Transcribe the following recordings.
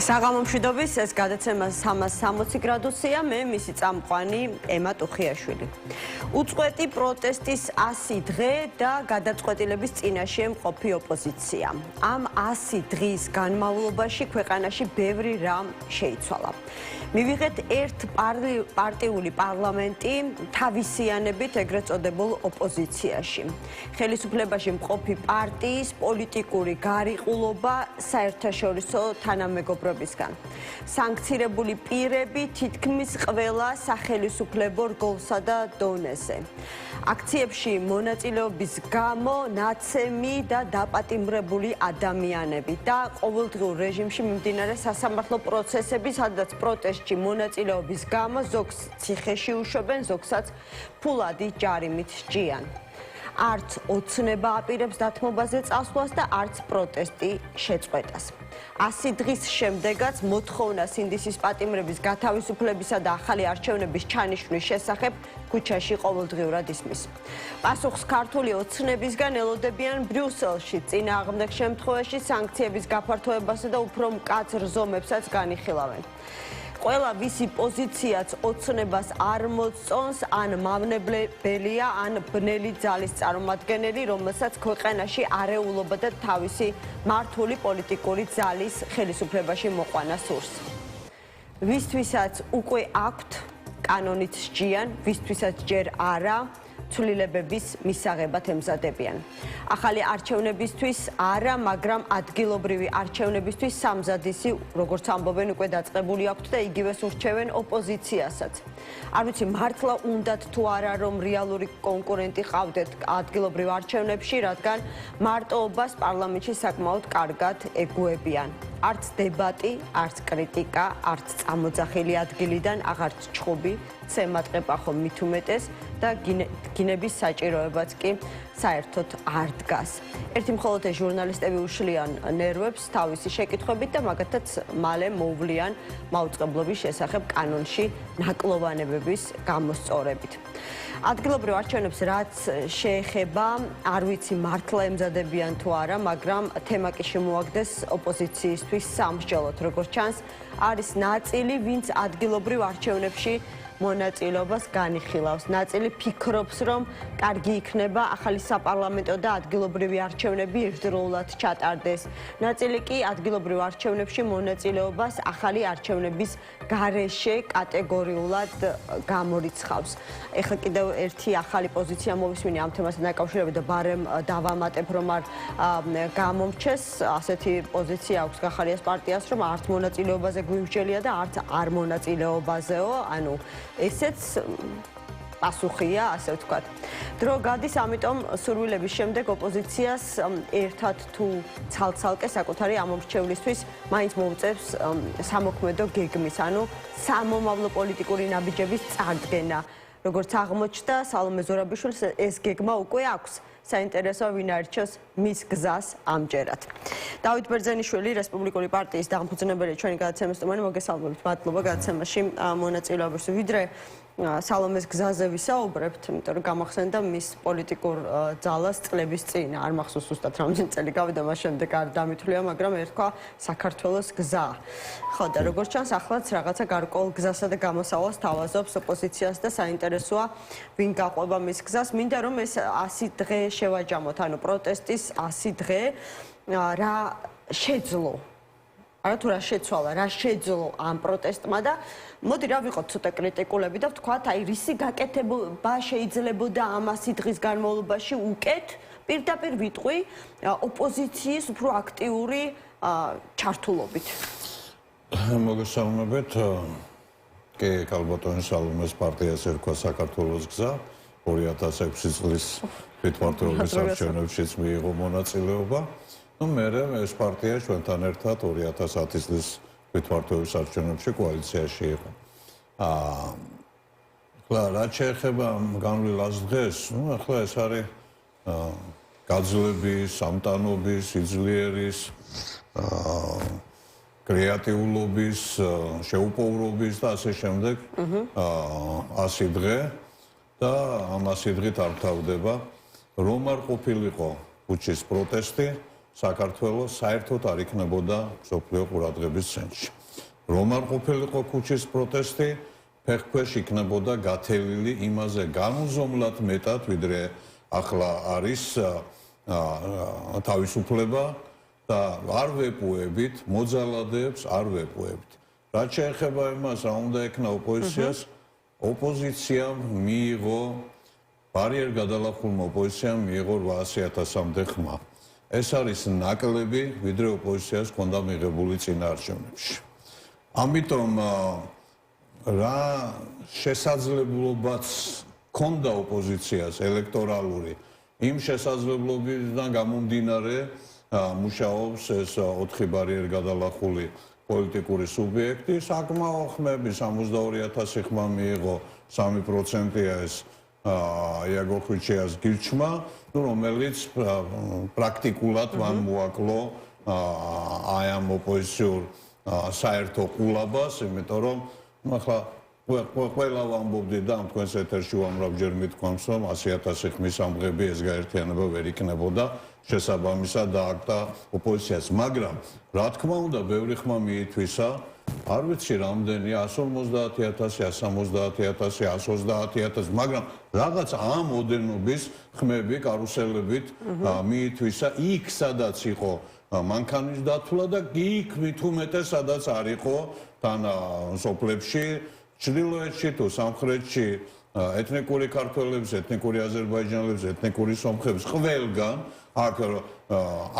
საღამო მშვიდობის, ეს გადაცემა 360 გრადუსია, მე მისი წამყვანი ემა ტუხიაშვილი. უწყვეტი პროტესტის 100 დღე და გადაწყვეტილების წინაშე მყოფი ოპოზიცია. ამ 100 დღის განმავლობაში ქვეყანაში ბევრი რამ შეიცვალა. მივიღეთ ერთ პარტიული პარლამენტი თავისიანებით ეგრეთ წოდებულ ოპოზიციაში. ხელისუფლებაში მყოფი პარტიის პოლიტიკური გარიყულობა საერთაშორისო თანამეგობრობისგან. სანქცირებული პირები თითქმის ყველა სახელისუფლებო რგოლსა და დონეზე. აქციებში მონაწილეობის გამო ნაცემი და დაპატიმრებული ადამიანები და ყოველდღიურ რეჟიმში მიმდინარე სასამართლო პროცესები, სადაც პროტესტში მონაწილეობის გამო ზოგს ციხეში უშობენ, ზოგსაც ფულადი ჯარიმით სჯიან. არც ოცნება აპირებს დათმობაზე წასვლას და არც პროტესტი შეწყვეტას. 100 დღის შემდეგაც მოთხოვნა სინდისის პატიმრების გათავისუფლებისა და ახალი არჩევნების ჩანიშვნის შესახებ ქუჩაში ყოველდღიურად ისმის. პასუხს ქართული ოცნებისგან ელოდებიან ბრიუსელში, წინააღმდეგ შემთხვევაში სანქციების გაფართოებასა და უფრო მკაცრ ზომებსაც განიხილავენ. ყველა ვისი პოზიციაც ოცნებას არ მოწონს, ან მავნებელია, ან ბნელი ძალის წარმომადგენელი, რომელსაც ქვეყანაში არეულობა და თავისი მართული პოლიტიკური ძალის ხელისუფლებაში მოყვანა სურს. ვისთვისაც უკვე აქვთ კანონით სჯიან, ვისთვისაც ჯერ არა, ცვლილებების მისაღებად ემზადებიან. ახალი არჩევნებისთვის არა, მაგრამ ადგილობრივი არჩევნებისთვის სამზადისი, როგორც ამბობენ, უკვე დაწყებული აქვთ და იგივეს ურჩევენ ოპოზიციასაც. არ ვიცი, მართლა უნდათ თუ არა, რომ რეალური კონკურენტი ყავდეთ ადგილობრივ არჩევნებში, რადგან მარტოობას პარლამენტში საკმაოდ კარგად ეგუებიან. არც დებატი, არც კრიტიკა, არც წამოძახილი ადგილიდან, აღარც ჩხუბი, ცემატყება ხომ მით უმეტეს და გინების საჭიროებაც კი საერთოდ არ დგას. ერთი მხოლოდ ჟურნალისტები უშლიან ნერვებს თავისი შეკითხვებით და მაგათაც მალე მოუვლიან მაუწყებლობის შესახებ კანონში ნაკლოვანებების გამოსწორებით. ადგილობრივ არჩევნებს რაც შეეხება, არ ვიცი მართლა ემზადებიან თუ არა, მაგრამ თემა კი შემოაგდეს ოპოზიციისთვის სამსჯელოდ, როგორც ჩანს, არის ნაწილი, ვინც ადგილობრივ არჩევნებში მონაწილეობას განიხილავს. ნაწილი ფიქრობს, რომ კარგი იქნება ახალი საპარლამენტო და ადგილობრივი არჩევნები ერთდროულად ჩატარდეს. ნაწილი კი ადგილობრივ არჩევნებში მონაწილეობას ახალი არჩევნების გარეშე კატეგორიულად გამორიცხავს. ეხლა კიდევ ერთი ახალი პოზიცია მოვისმინე ამ თემასთან დაკავშირებით და ბარემ დავამატებ, რომ არ გამომრჩეს. ასეთი პოზიცია აქვს გახარიას პარტიას, რომ არც მონაწილეობაზე გვიმსჯელია და არც არ მონაწილეობაზეო, ანუ ესეც პასუხია, ასე ვთქვათ. დრო გადის, ამიტომ სურვილების შემდეგ ოპოზიციას ერთად თუ ცალ-ცალკე საკუთარი ამომრჩევლისთვის მაინც მოუწევს სამოქმედო გეგმის, ანუ სამომავლო პოლიტიკური ნაბიჯების წარდგენა. როგორც აღმოჩნდა, სალომე ზურაბიშვილს ეს გეგმა უკვე აქვს. საინტერესოა ვინ არჩევს მის გზას ამჯერად. დავით ბერძენიშვილი, რესპუბლიკური პარტიის დამფუძნებელი, ჩვენი გადაცემის სტუმარი, მოგესალმებით. მადლობა გადაცემაში მონაწილეობისთვის. ვიდრე სალომეს გზაზე ვისაუბრებთ, იმიტომ რომ გამახსენდა მის პოლიტიკურ ძალას წლების წინ. არ მახსოვს ზუსტად რამდენი წელი გავიდა, მას შემდეგ არ დამითვლია, მაგრამ ერთხვა საქართველოს გზა. ხო, და როგორც ჩანს, ახლაც რაღაცა გარკვეულ გზასა და გამოსავალს თავაზობს ოპოზიციას და საინტერესოა ვინ გაყვება მის გზას. მინდა რომ ეს 100 დღე შევაჯამოთ, ანუ პროტესტის 100 დღე რა შეძლო. არა თუ რა შეცვალა, რა შეძლო ამ პროტესტმა და მოდი რა ვიყოთ ცოტა კრიტიკულები და ვთქვათ, აი რისი გაკეთება შეიძლებოდა ამ 100 დღის განმავლობაში უკეთ, პირდაპირ ვიტყვი, ოპოზიციის უფრო აქტიური ჩართულობით. მოგესალმებით. კი, ქალბატონი სალომეს პარტიას ერქვა საქართველოს გზა. 2006 წლის თვითმმართველობის არჩევნებშიც მიიღო მონაწილეობა. მერე ეს პარტია ჩვენთან ერთად 2010 წლის თვითმმართველობის არჩევნებში კოალიციაში იყო. ახლა რაც შეეხება განვლილ 100 დღეს, ახლა ეს არის გაძლების, სამტანობის, სიძლიერის, კრეატიულობის, შეუპოვრობის და ასე შემდეგ 100 დღე და ამ 100 დღით არ თავდება, რომ არ ყოფილიყო ქუჩის პროტესტი, საქართველოს საერთოდ არ იქნებოდა მსოფლიო ყურადღების ცენტრში. რომ არ ყოფილიყო ქუჩის პროტესტი, ფეხქვეშ იქნებოდა გათელილი იმაზე განუზომლად მეტად, ვიდრე ახლა არის თავისუფლება და არ ვეპუებით, მოძალადეებს არ ვეპუებით. რაც შეეხება იმას, რა უნდა ექნა ოპოზიციას, ოპოზიციამ მიიღო ბარიერ გადალახულმა ოპოზიციამ მიიღო 800,000-მდე ხმა. ეს არის ნაკლები, ვიდრე ოპოზიციას ჰქონდა მიღებული წინა არჩევნებში. ამიტომ რა შესაძლებლობაც ჰქონდა ოპოზიციას ელექტორალური იმ შესაძლებლობიდან გამომდინარე მუშაობს ეს 4 ბარიერ გადალახული პოლიტიკური სუბიექტი, საკმაო ხმები 62,000 ხმა მიიღო 3%-ია ეს იაგო ხვიჩიას გირჩმა, რომელიც პრაქტიკულად მან მოაკლო აი ამ ოპოზიციურ საერთო ყულაბას, იმიტომ რომ ახლა ყველა ვამბობდი და ამ თქვენს ეთერში უამრავჯერ მithქვამს, რომ 100,000 ხმის ამღები ეს გაერთიანება ვერ იქნებოდა შესაბამისად დააკტა ოპოზიციას, მაგრამ რა თქმა უნდა, ბევრი ხმა მიითვისა, არ ვიცი რამდენი 150,000, 170,000, 130,000, მაგრამ რაღაც ამ ოდენობის ხმები კარუსელებით მიითვისა იქ, სადაც იყო მანქანის დათვლა და იქ მით უმეტეს, სადაც არ იყო თან სოფლებში, ჩრდილოეთში თუ სამხრეთში ეთნიკური ქართველების, ეთნიკური აზერბაიჯანელების, ეთნიკური სომხების ყველგან აქ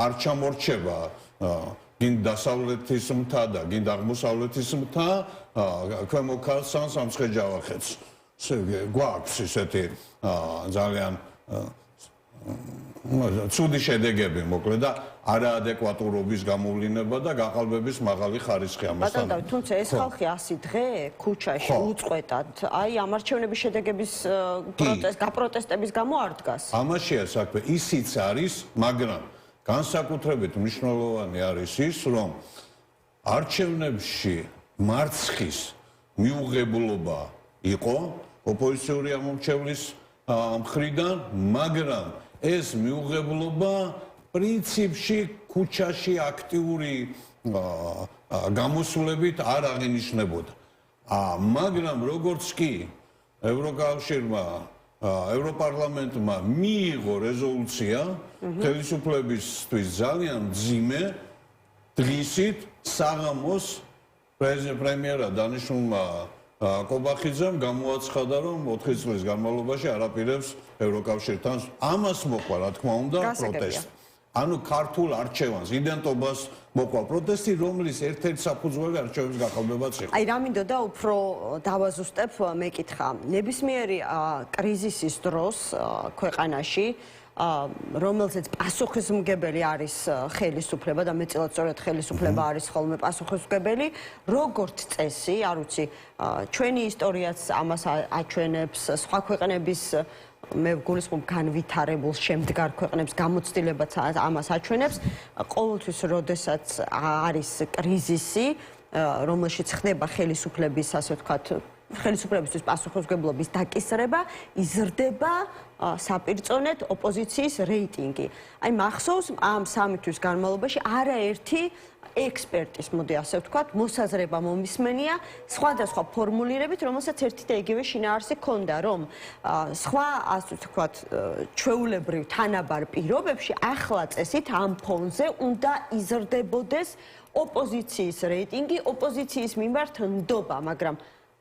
არ ჩამორჩება გინ დასავლეთის მთა და გინ აღმოსავლეთის მთა, ქვემო ქართლს სამცხე-ჯავახეთს. გვაქვს ისეთი ძალიან ცუდი შედეგები, მოკლედ და არაადეკვატურობის გამოვლინება და გაყალბების მაღალი ხარისხი ამასთან. ბატონო, თუმცა ეს ხალხი 100 დღე ქუჩაში უწყვეტად, აი ამ არჩევნების შედეგების გაპროტესტების გამო არ დგას. ამაშია საქმე, ისიც არის, მაგრამ განსაკუთრებით მნიშვნელოვანი არის ის, რომ არჩევნებში მარცხის მიუღებლობა იყო ოპოზიციური ამომრჩევლის მხრიდან, მაგრამ ეს მიუღებლობა პრინციპში ქუჩაში აქტიური გამოსვლებით არ აღინიშნებოდა. მაგრამ როგორც კი ევროკავშირმა ევროპარლამენტმა მიიღო რეზოლუცია ხელისუფლებისთვის ძალიან მძიმე დღისით საღამოს პრემიერა დანიშნულმა კობახიძემ გამოაცხადა, რომ 4 წლის განმავლობაში არაპირებს ევროკავშირთან. ამას მოყვა, რა თქმა უნდა, პროტესტი. ანუ ქართულ არჩევანს, იდენტობას მოყვა პროტესტი, რომლის ერთ-ერთი საფუძველი არჩევნების გაყალბებაც იყო. აი რა მინდოდა უფრო დავაზუსტებ, მეკითხა, ნებისმიერი კრიზისის დროს ქვეყანაში, რომელზეც პასუხისმგებელი არის ხელისუფლება და მეტწილად სწორედ ხელისუფლება არის ხოლმე პასუხისმგებელი, როგორც წესი, არ ვიცი, ჩვენი ისტორიაც ამას აჩვენებს, სხვა ქვეყნების მე გულისხმობ განვითარებულ შემდგარ ქვეყნებს გამოცდილებაც ამას აჩვენებს, ყოველთვის როდესაც არის კრიზისი, რომელშიც ხდება ხელისუფლების, ასე ვთქვათ, ხელისუფლებისთვის პასუხისმგებლობის დაკისრება, იზრდება საპირწონედ ოპოზიციის რეიტინგი. აი მახსოვს ამ 3 თვის განმავლობაში არაერთი ექსპერტის, მოდი ასე ვთქვათ, მოსაზრება მომისმენია სხვადასხვა ფორმულირებით, რომელსაც ერთი და იგივე შინაარსი ჰქონდა, რომ სხვა, ასე ვთქვათ, ჩვეულებრივ თანაბარ პირობებში ახლა წესით ამ ფონზე უნდა იზრდებოდეს ოპოზიციის რეიტინგი, ოპოზიციის მიმართ ნდობა, მაგრამ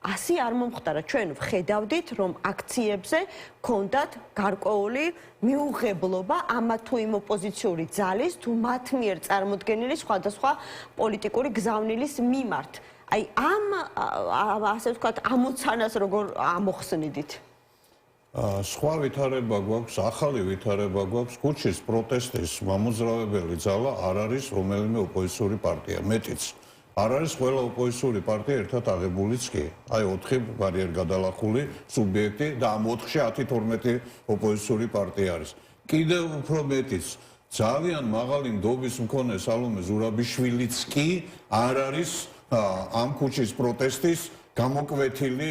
ასე არ მომხდარა. ჩვენ ვხედავდით, რომ აქციებზე ჰქონდათ გარკვეული მიუღებლობა ამა თუ იმ ოპოზიციური ძალის თუ მათ მიერ წარმოდგენილი სხვადასხვა პოლიტიკური გზავნილის მიმართ. აი ამ ასე ვთქვათ, ამოცანას როგორ ამოხსნიდით? სხვა ვითარება გვაქვს, ახალი ვითარება გვაქვს, ქუჩის პროტესტის მამოძრავებელი ძალა არ არის რომელიმე ოპოზიციური პარტია, მეტიც არ არის ყველა ოპოზიციური პარტია ერთად აღებულიც კი. აი 4 ბარიერ გადალახული სუბიექტი და ამ 4-ში 10-12 ოპოზიციური პარტია არის. კიდევ უფრო მეტიც, ძალიან მაღალი ნდობის მქონე სალომე ზურაბიშვილიც კი არ არის ამ ქუჩის პროტესტის გამოკვეთილი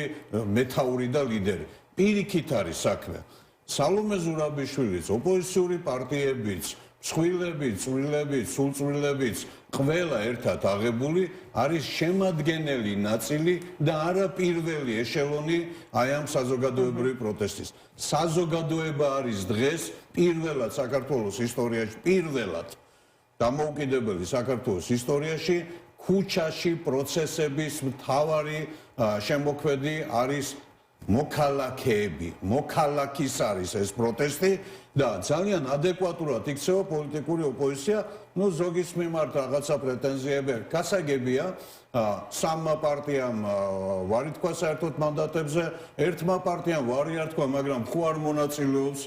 მეთაური და ლიდერი. პირიქით არის საქმე. სალომე ზურაბიშვილიც, ოპოზიციური პარტიებიც, ცვილები, წვრილები, სულწვრილებიც ყველა ერთად აღებული არის შემადგენელი ნაწილი და არა პირველი ეშელონი აი ამ საზოგადოებრივი პროტესტის. საზოგადოება არის დღეს პირველად საქართველოს ისტორიაში, პირველად დამოუკიდებელი საქართველოს ისტორიაში ქუჩაში პროცესების მთავარი შემოქმედი არის მოქალაქეები, მოქალაქის არის ეს პროტესტი და ძალიან ადეკვატურად იქცევა პოლიტიკური ოპოზიცია, ну ზოგის მიმართ რაღაცა პრეტენზიები გასაგებია, სამმა პარტიამ ვარი თქვა საერთოდ მანდატებზე, ერთმა პარტიამ ვარი არ თქვა, მაგრამ ხო არ მონაწილეობს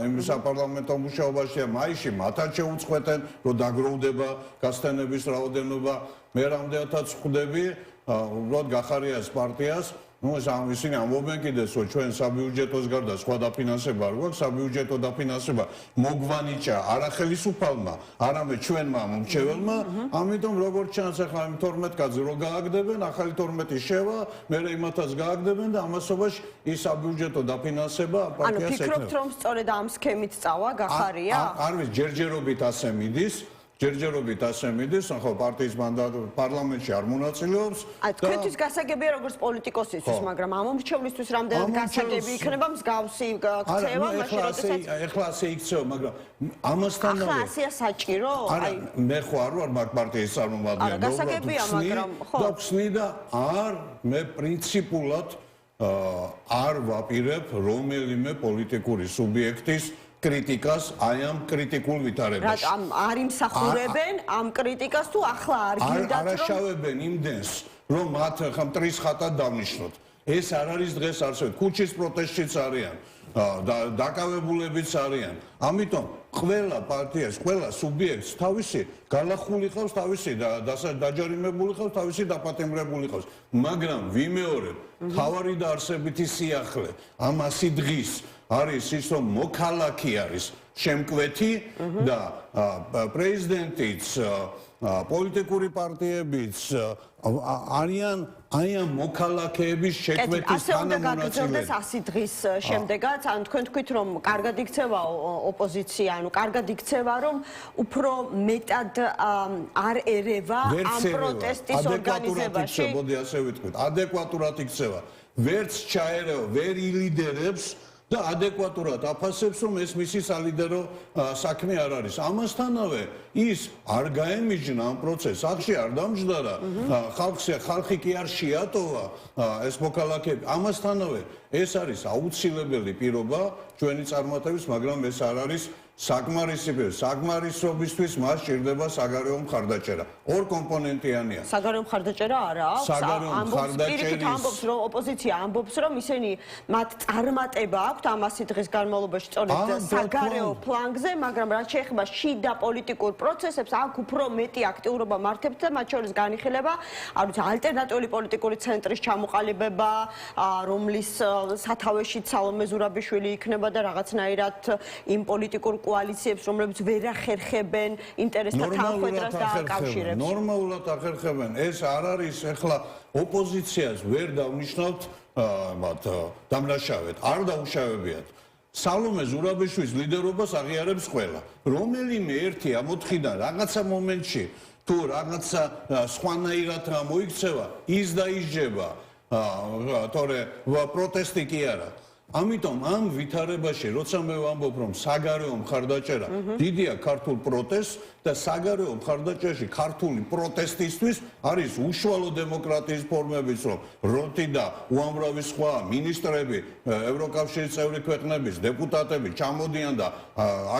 იმ საპარლამენტო მუშაობაში, მაისში მათაც შეუწყვეტენ, რომ დაგროვდება გასტენების რაოდენობა, მე რამდენადაც ხვდები, უბრალოდ გახარიას პარტიას ну ისინი ამბობენ კიდეც რომ ჩვენ საბიუჯეტოს გარდა სხვა დაფინანსება არ გვაქვს საბიუჯეტო დაფინანსება მოგვანიჭა არა ხელისუფალმა არამედ ჩვენმა მომრჩეველმა ამიტომ როგორც ჩანს ახლა იმ 12 კაცს რო გააგდებენ ახალი 12 შევა მე იმათაც გააგდებენ და ამასობაში ის საბიუჯეტო დაფინანსება პარტიას ეკნება. ანუ ფიქრობთ რომ სწორედ ამ სქემით წავა გახარია? არ ვიცი ჯერჯერობით ასე მიდის ჯერჯერობით ასე მიდის, ხო პარტიის მანდატი პარლამენტში არ მონაწილეობს. თქვენთვის გასაგებია როგორც პოლიტიკოსისთვის, მაგრამ ამომრჩევლისთვის რამდენად გასაგები იქნება მსგავსი ქცევა, მაშინ როდესაც ეხლა ასე იქცევა, მაგრამ ამასთანავე ახლა ასეა საჭირო? არა, მე ხო არ ვარ მაგ პარტიის წარმომადგენელი, არა, გასაგებია, მაგრამ ხო. და ვხსნი და არ მე პრინციპულად არ ვაპირებ რომელიმე პოლიტიკური სუბიექტის კრიტიკას აი ამ კრიტიკულ ვითარებაში. რატომ არ იმსახურებენ ამ კრიტიკას თუ ახლა არ გინდათ რომ არაშავებენ იმდენს რომ მათ ხა მტრის ხატად დავნიშნოთ. ეს არ არის დღეს არსებობ. ქუჩის პროტესტშიც არიან. დაკავებულებიც არიან. ამიტომ ყველა პარტიას, ყველა სუბიექტს თავისი გალახული ყავს, თავისი დაჯარიმებული ყავს, თავისი დაპატიმრებული ყავს. მაგრამ ვიმეორებ, თავარი და არსებითი სიახლე ამასი დღის არის ის რომ მოქალაქე არის შემკვეთი და პრეზიდენტიც პოლიტიკური პარტიებიც არიან აი ამ მოქალაქეების შექმნის თანამონაწილეები. 100 დღის შემდეგაც ან თქვენ თქვით რომ კარგად იქცევა ოპოზიცია, ანუ კარგად იქცევა რომ უფრო მეტად არ ერევა ამ პროტესტის ორგანიზებაში. მოდი ასე ვიტყვით, ადეკვატურად იქცევა. ვერც ჩაერევა, ვერ ილიდერებს და ადეკვატურად აფასებს რომ ეს მისი სალიდერო საქმე არ არის. ამასთანავე ის არ გაემიჯნა ამ პროცესს, ახში არ დამჯდარა, ხალხი კი არ შეატოვა ეს მოქალაქეები. ამასთანავე ეს არის აუცილებელი პირობა ჩვენი წარმატების, მაგრამ ეს არ არის საკმარისი პირობა. საკმარისობისთვის მას სჭირდება საგარეო მხარდაჭერა. ორ კომპონენტიანია. საგარეო მხარდაჭერა არა აქვს. საგარეო მხარდაჭერის ამბობს რომ ოპოზიცია ამბობს რომ ისინი მათ წარმატება აქვთ ამასი დღის განმავლობაში სწორედ საგარეო ფლანგზე, მაგრამ რაც შეეხება შიდა პოლიტიკურ პროცესებს, აქ უფრო მეტი აქტიურობა მართებთ და მათ შორის განიხილება, არ ვიცი, ალტერნატიული პოლიტიკური ცენტრის ჩამოყალიბება, რომლის სათავეშიც სალომე ზურაბიშვილი იქნება და რაღაცნაირად იმ პოლიტიკურ კოალიციებს, რომლებიც ვერ ახერხებენ ინტერესთა თანხმდას და აკავშირებს. ნორმალურად ახერხებენ. ეს არ არის ეხლა ოპოზიციას ვერ დავნიშნავთ მათ დამნაშავედ. არ დაუშავებიათ. სალომე ზურაბიშვილის ლიდერობას აღიარებს ყველა. რომელიმე ერთი ამ 4-დან რაღაცა მომენტში თუ რაღაცა სხვანაირად მოიქცევა, ის დაიჯება. თორე პროტესტი კი არა. ამიტომ ამ ვითარებაში როცა მე ვამბობ რომ საგარეო მხარდაჭერა დიდია ქართულ პროტესტს და საგარეო მხარდაჭერაში ქართული პროტესტისთვის არის უშუალო დემოკრატიის ფორმებიც რომ როტი და უამრავი სხვა მინისტრები ევროკავშირის წევრი ქვეყნების დეპუტატები ჩამოდიან და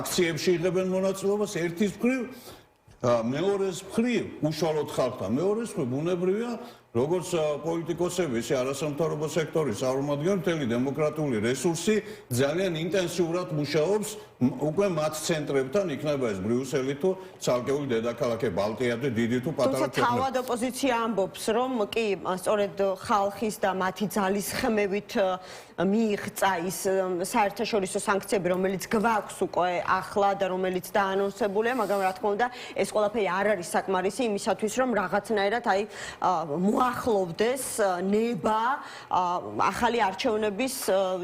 აქციებში იღებენ მონაწილეობას ერთის მხრივ მეორეს მხრივ უშუალოდ ხალხთან მეორეს მხრივ ბუნებრივია როგორც პოლიტიკოსები, ისე არასამთავრობო სექტორის წარმომადგენლები, მთელი დემოკრატიული რესურსი ძალიან ინტენსიურად მუშაობს უკვე მათ ცენტრებთან, იქნება ეს ბრიუსელი თუ ცალკეული დედაქალაქი, ბალტია და დიდი თუ პატარა ქვეყნები. თუმცა თავად ოპოზიცია ამბობს, რომ კი, სწორედ ხალხის და მათი ძალისხმევით მიიღწა ის საერთაშორისო სანქციები, რომელიც გვაქვს უკვე ახლა და რომელიც დაანონსებულია, მაგრამ რა თქმა უნდა, ეს ყველაფერი არ არის საკმარისი იმისათვის, რომ რაღაცნაირად აი უახლოვდეს ნება ახალი არჩევნების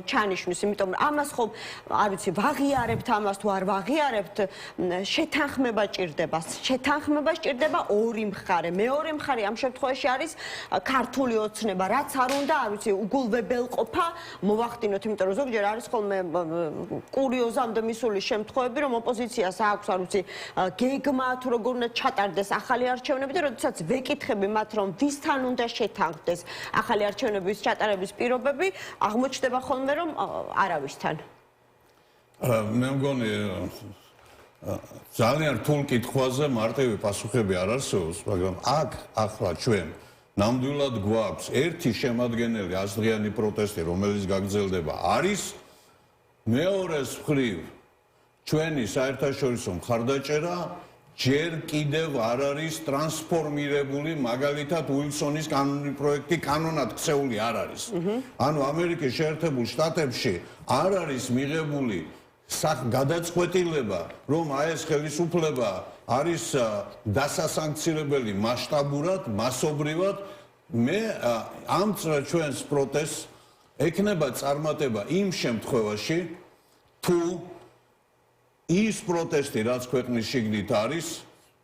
ჩანიშვნის, იმიტომ რომ ამას ხომ არ ვიცი, ვაღიარებთ ამას თუ არ ვაღიარებთ, შეთანხმება ჭირდება. შეთანხმება ჭირდება ორი მხარე. მეორე მხარე ამ შემთხვევაში არის ქართული ოცნება, რაც არ უნდა, არ ვიცი, უგულვებელყოფა მოვახდინოთ, იმიტომ რომ ზოგჯერ არის ხოლმე კურიოზამდე მისული შემთხვევები, რომ ოპოზიციას აქვს, არ ვიცი, გეგმა თუ როგორ უნდა ჩატარდეს ახალი არჩევნები და როდესაც ვეკითხები მათ, რომ ვისთან უნდა შეთანხმდეს ახალი არჩევნების ჩატარების პირობები, აღმოჩნდება ხოლმე, რომ არავისთან. მე მგონი ძალიან რთულ კითხვაზე მარტივი პასუხები არ არსებობს, მაგრამ აქ ახლა ჩვენ ნამდვილად გვაქვს ერთი შემადგენელი აზრიანი პროტესტი, რომელიც გაგრძელდება, არის მეორეს მხრივ ჩვენი საერთაშორისო მხარდაჭერა ჯერ კიდევ არ არის ტრანსფორმირებული, მაგალითად უილსონის კანონი პროექტი კანონად ქცეული არ არის. ანუ ამერიკის შეერთებულ შტატებში არ არის მიღებული გადაწყვეტილება, რომ ეს ხელისუფლება არის დასასანქცირებელი მასშტაბურად, მასობრივად. მე ამ ჩვენს პროტესტს ექნება წარმატება იმ შემთხვევაში, თუ ის პროტესტი, რაც ქვეყნის შიგნით არის,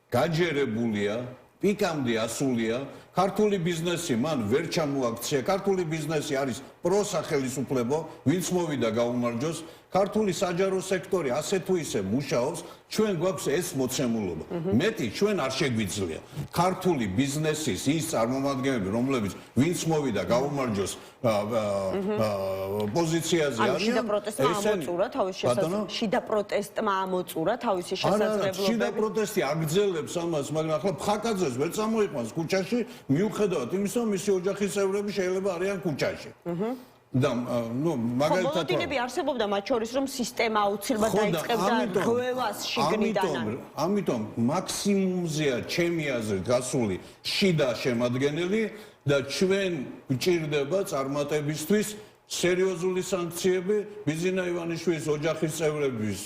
გაჯერებულია, პიკამდე ასულია, ქართული ბიზნესი მან ვერ ჩამოაქცია, ქართული ბიზნესი არის პროსახელისუფლებო, ვინც მოვიდა გაუმარჯოს, ქართული საჯარო სექტორი ასე თუ ისე მუშაობს, ჩვენ გვაქვს ეს მოცემულობა. მეტი ჩვენ არ შეგვიძლია. ქართული ბიზნესის ის წარმომადგენლები, რომლებიც ვინც მოვიდა გაუმარჯოს პოზიციაზე არიან, შიდა პროტესტმა ამოწურა თავის შესაძლებლობები. შიდა პროტესტმა ამოწურა თავისი შესაძლებლობები. შიდა პროტესტი აგრძელებს ამას, მაგრამ ახლა ფხაკაძეს ვერ წამოიყვანს ქუჩაში, მიუხედავად იმისა, რომ მისი ოჯახის წევრები შეიძლება არიან ქუჩაში. და მაგალითად მოლოდინები არსებობდა მათ შორის, რომ სისტემა აუცილებლად დაიწყებდა რღვევას შიგნიდან. ამიტომ მაქსიმუმზეა ჩემი აზრით გასული შიდა შემადგენელი და ჩვენ გვჭირდება წარმატებისთვის სერიოზული სანქციები, ბიზინა ივანიშვილის ოჯახის წევრების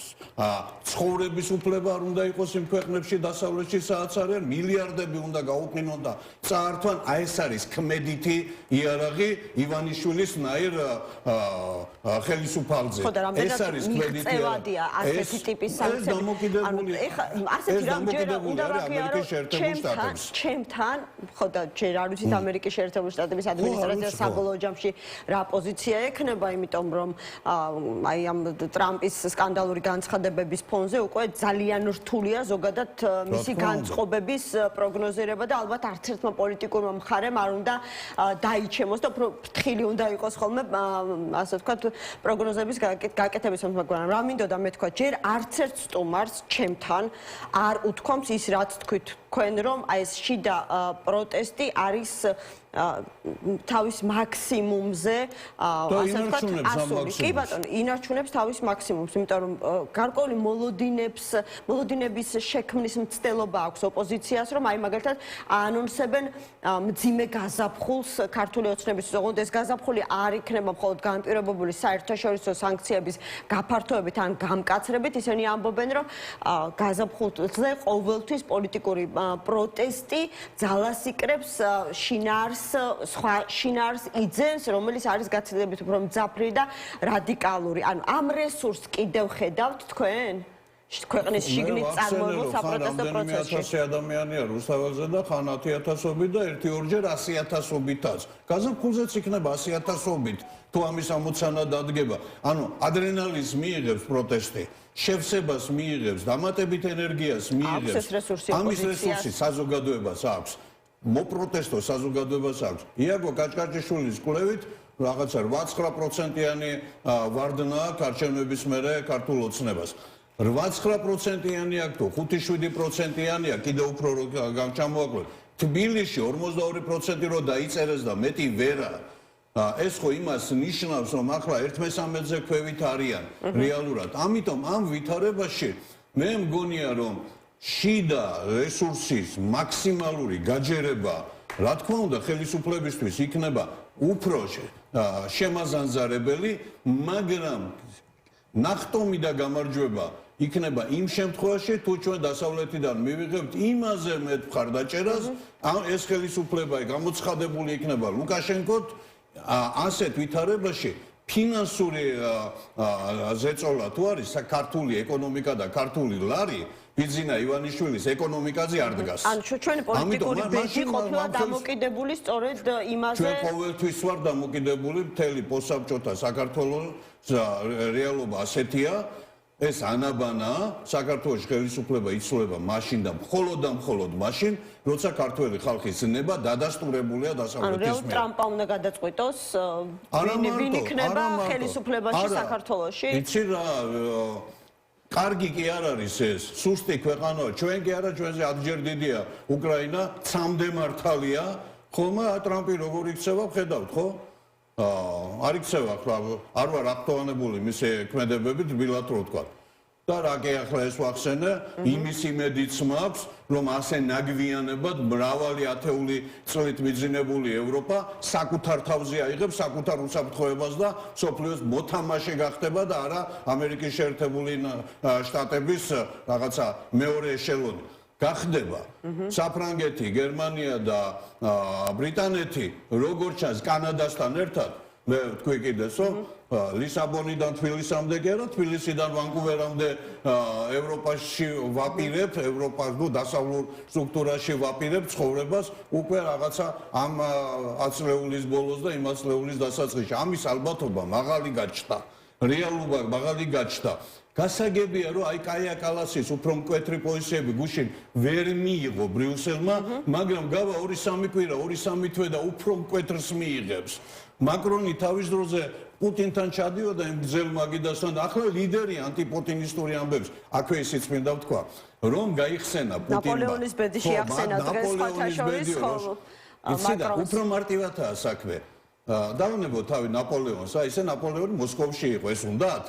ცხოვრების უფლება არ უნდა იყოს იმ ქვეყნებში დასავლეთში, სადაც არიან, მილიარდები უნდა გაუყინონ და წაართვან. ეს არის ქმედითი იარაღი ივანიშვილის ნაირ ხელისუფალზე. ეს არის ქმედითი იარაღი. ასეთი ტიპის სანქციები. დამოკიდებული. ასეთი რამჯერა უნდა ვაღიარო ჩემთან, ხო და ჯერ არ ვიცით ამერიკის შეერთებული შტატების ადმინისტრაცია საბოლოო ჯამში რა პოზიცია ექნება, იმიტომ რომ აი ამ ტრამპის სკანდალური განცხადებების ფონზე უკვე ძალიან რთულია ზოგადად მისი განწყობების პროგნოზირება და ალბათ არც ერთმა პოლიტიკურმა მხარემ არ უნდა დაიჩემოს და ფრთხილი უნდა იყოს ხოლმე ასე ვთქვათ პროგნოზების გაკეთების, მაგრამ რა მინდოდა მე თქვა, ჯერ არც ერთ სტუმარს ჩემთან არ უთქვამს ის, რაც თქვით თქვენ, რომ აი ეს შიდა პროტესტი არის თავის მაქსიმუმზე, ასე ვთქვათ, ასული. კი ბატონო, ინარჩუნებს თავის მაქსიმუმს, იმიტომ რომ გარკვეული მოლოდინების შექმნის მცდელობა აქვს ოპოზიციას, რომ აი მაგალითად აანონსებენ მძიმე გაზაფხულს ქართული ოცნების, ოღონდ ეს გაზაფხული არ იქნება მხოლოდ განპირობებული საერთაშორისო სანქციების გაფართოებით ან გამკაცრებით, ისინი ამბობენ, რომ გაზაფხულზე ყოველთვის პოლიტიკური პროტესტი ძალას იკრებს სხვა შინაარს იძენს, რომელიც არის გაცილებით უფრო მძაფრი და რადიკალური. ანუ ამ რესურსს კიდევ ხედავთ თქვენ? ქვეყნის შიგნით წარმოებულ საპროტესტო პროცესში. 1000 ადამიანია რუსთაველზე და ხან 10,000-ობით და 1-2-ჯერ 100,000-ითაც. გაზაფხულზეც იქნება 100,000-ობით, თუ ამის ამოცანა დადგება. ანუ ადრენალინს მიიღებს პროტესტი, შევსებას მიიღებს, დამატებით ენერგიას მიიღებს. ამის რესურსი საზოგადოებას აქვს. მოპროტესტო საზოგადოებას აქვს. იაგო კაჭკაჭიშვილის კვლევით რაღაცა 8-9%-იანი ვარდნა არჩევნების მერე ქართულ ოცნებას. 8-9%-იანი აქვს თუ 5-7%-იანია კიდევ უფრო გამჩამოაკლოთ. თბილისში 42% რო დაიწერეს და მეტი ვერა. ეს ხო იმას ნიშნავს, რომ ახლა 1/13-ზე ქვევით არიან რეალურად. ამიტომ ამ ვითარებაში მე მგონია, რომ შიდა რესურსის მაქსიმალური გაჯერება, რა თქმა უნდა, ხელისუფლებისთვის იქნება უფრო შემაზანზარებელი, მაგრამ ნახტომი და გამარჯვება იქნება იმ შემთხვევაში, თუ ჩვენ დასავლეთიდან მივიღებთ იმაზე მეტ მხარდაჭერას, ეს ხელისუფლება გამოცხადებული იქნება ლუკაშენკოთ, ასეთ ვითარებაში ფინანსური ზეწოლა თუ არის ქართული ეკონომიკა და ქართული ლარი ბიძინა ივანიშვილის ეკონომიკაზე არ დგას. ანუ ჩვენი პოლიტიკური ბეჭი ყოფილა დამოკიდებული სწორედ იმაზე. ჩვენ ყოველთვის ვარ დამოკიდებული მთელი პოსტსაბჭოთა საქართველოს რეალობა ასეთია. ეს ანაბანა საქართველოს ხელისუფლება იცვლება მაშინ და მხოლოდ მაშინ, როცა ქართველი ხალხის ზნება დადასტურებულია დასავლეთის მიერ. ანუ ტრამპა უნდა გადაწყვიტოს ვინ იქნება ხელისუფლებაში საქართველოში? იცი რა, კარგი კი არ არის ეს, სუსტი ქვეყანაა, ჩვენ კი არა, ჩვენზე ათჯერ დიდია უკრაინა, ცამდე მართალია, ხოლმე ტრამპი როგორ იქცევა, ხედავთ, ხო? არ იქცევა, არ ვარ აქტუალებული მისი ქმედებებით, ბილად რო ვთქვა. და რა კი ახლა ეს ვახსენე, იმის იმედიც მაქვს, რომ ასე ნაგვიანებად მრავალი ათეული წლით მიძინებული ევროპა საკუთარ თავზე აიღებს საკუთარ უსაფრთხოებას და სოფლიოს მოთამაშე გახდება და არა ამერიკის შეერთებული შტატების რაღაცა მეორე ეშელონი. გახდება საფრანგეთი, გერმანია და ბრიტანეთი, როგორც ჩანს კანადასთან ერთად, მე ვთქვი კიდეს, რომ ლისაბონიდან თბილისამდე კი არა, თბილისიდან ვანკუვერამდე ევროპაში ვაპირებ, ევროპას ნუ დასავლურ სტრუქტურაში ვაპირებ ცხოვრებას უკვე რაღაცა ამ 10 წლეულის ბოლოს და იმ 10 წლეულის დასაწყისში. ამის ალბათობა მაღალი გაჩნდა, რეალობა მაღალი გაჩნდა. გასაგებია, რომ აი კაია კალასის უფრო მკვეთრი პოზიციები გუშინ ვერ მიიღო ბრიუსელმა, მაგრამ გავა 2-3 კვირა, 2-3 თვე და უფრო მკვეთრს მიიღებს. მაკრონი თავის დროზე პუტინთან ჩადიოდა იმ გზელ მაგიდასთან და ახლა ლიდერი ანტიპუტინისტური ამბებს. აქვე ისიც მინდა ვთქვა, რომ გაიხსენა პუტინმა. ნაპოლეონის ბედი შეახსენა დღეს სხვათაშორის ხოლმე. მაკრონს უფრო მარტივადაა საქმე. დავანებო თავი ნაპოლეონს, აი ესე ნაპოლეონი მოსკოვში იყო, ეს უნდათ?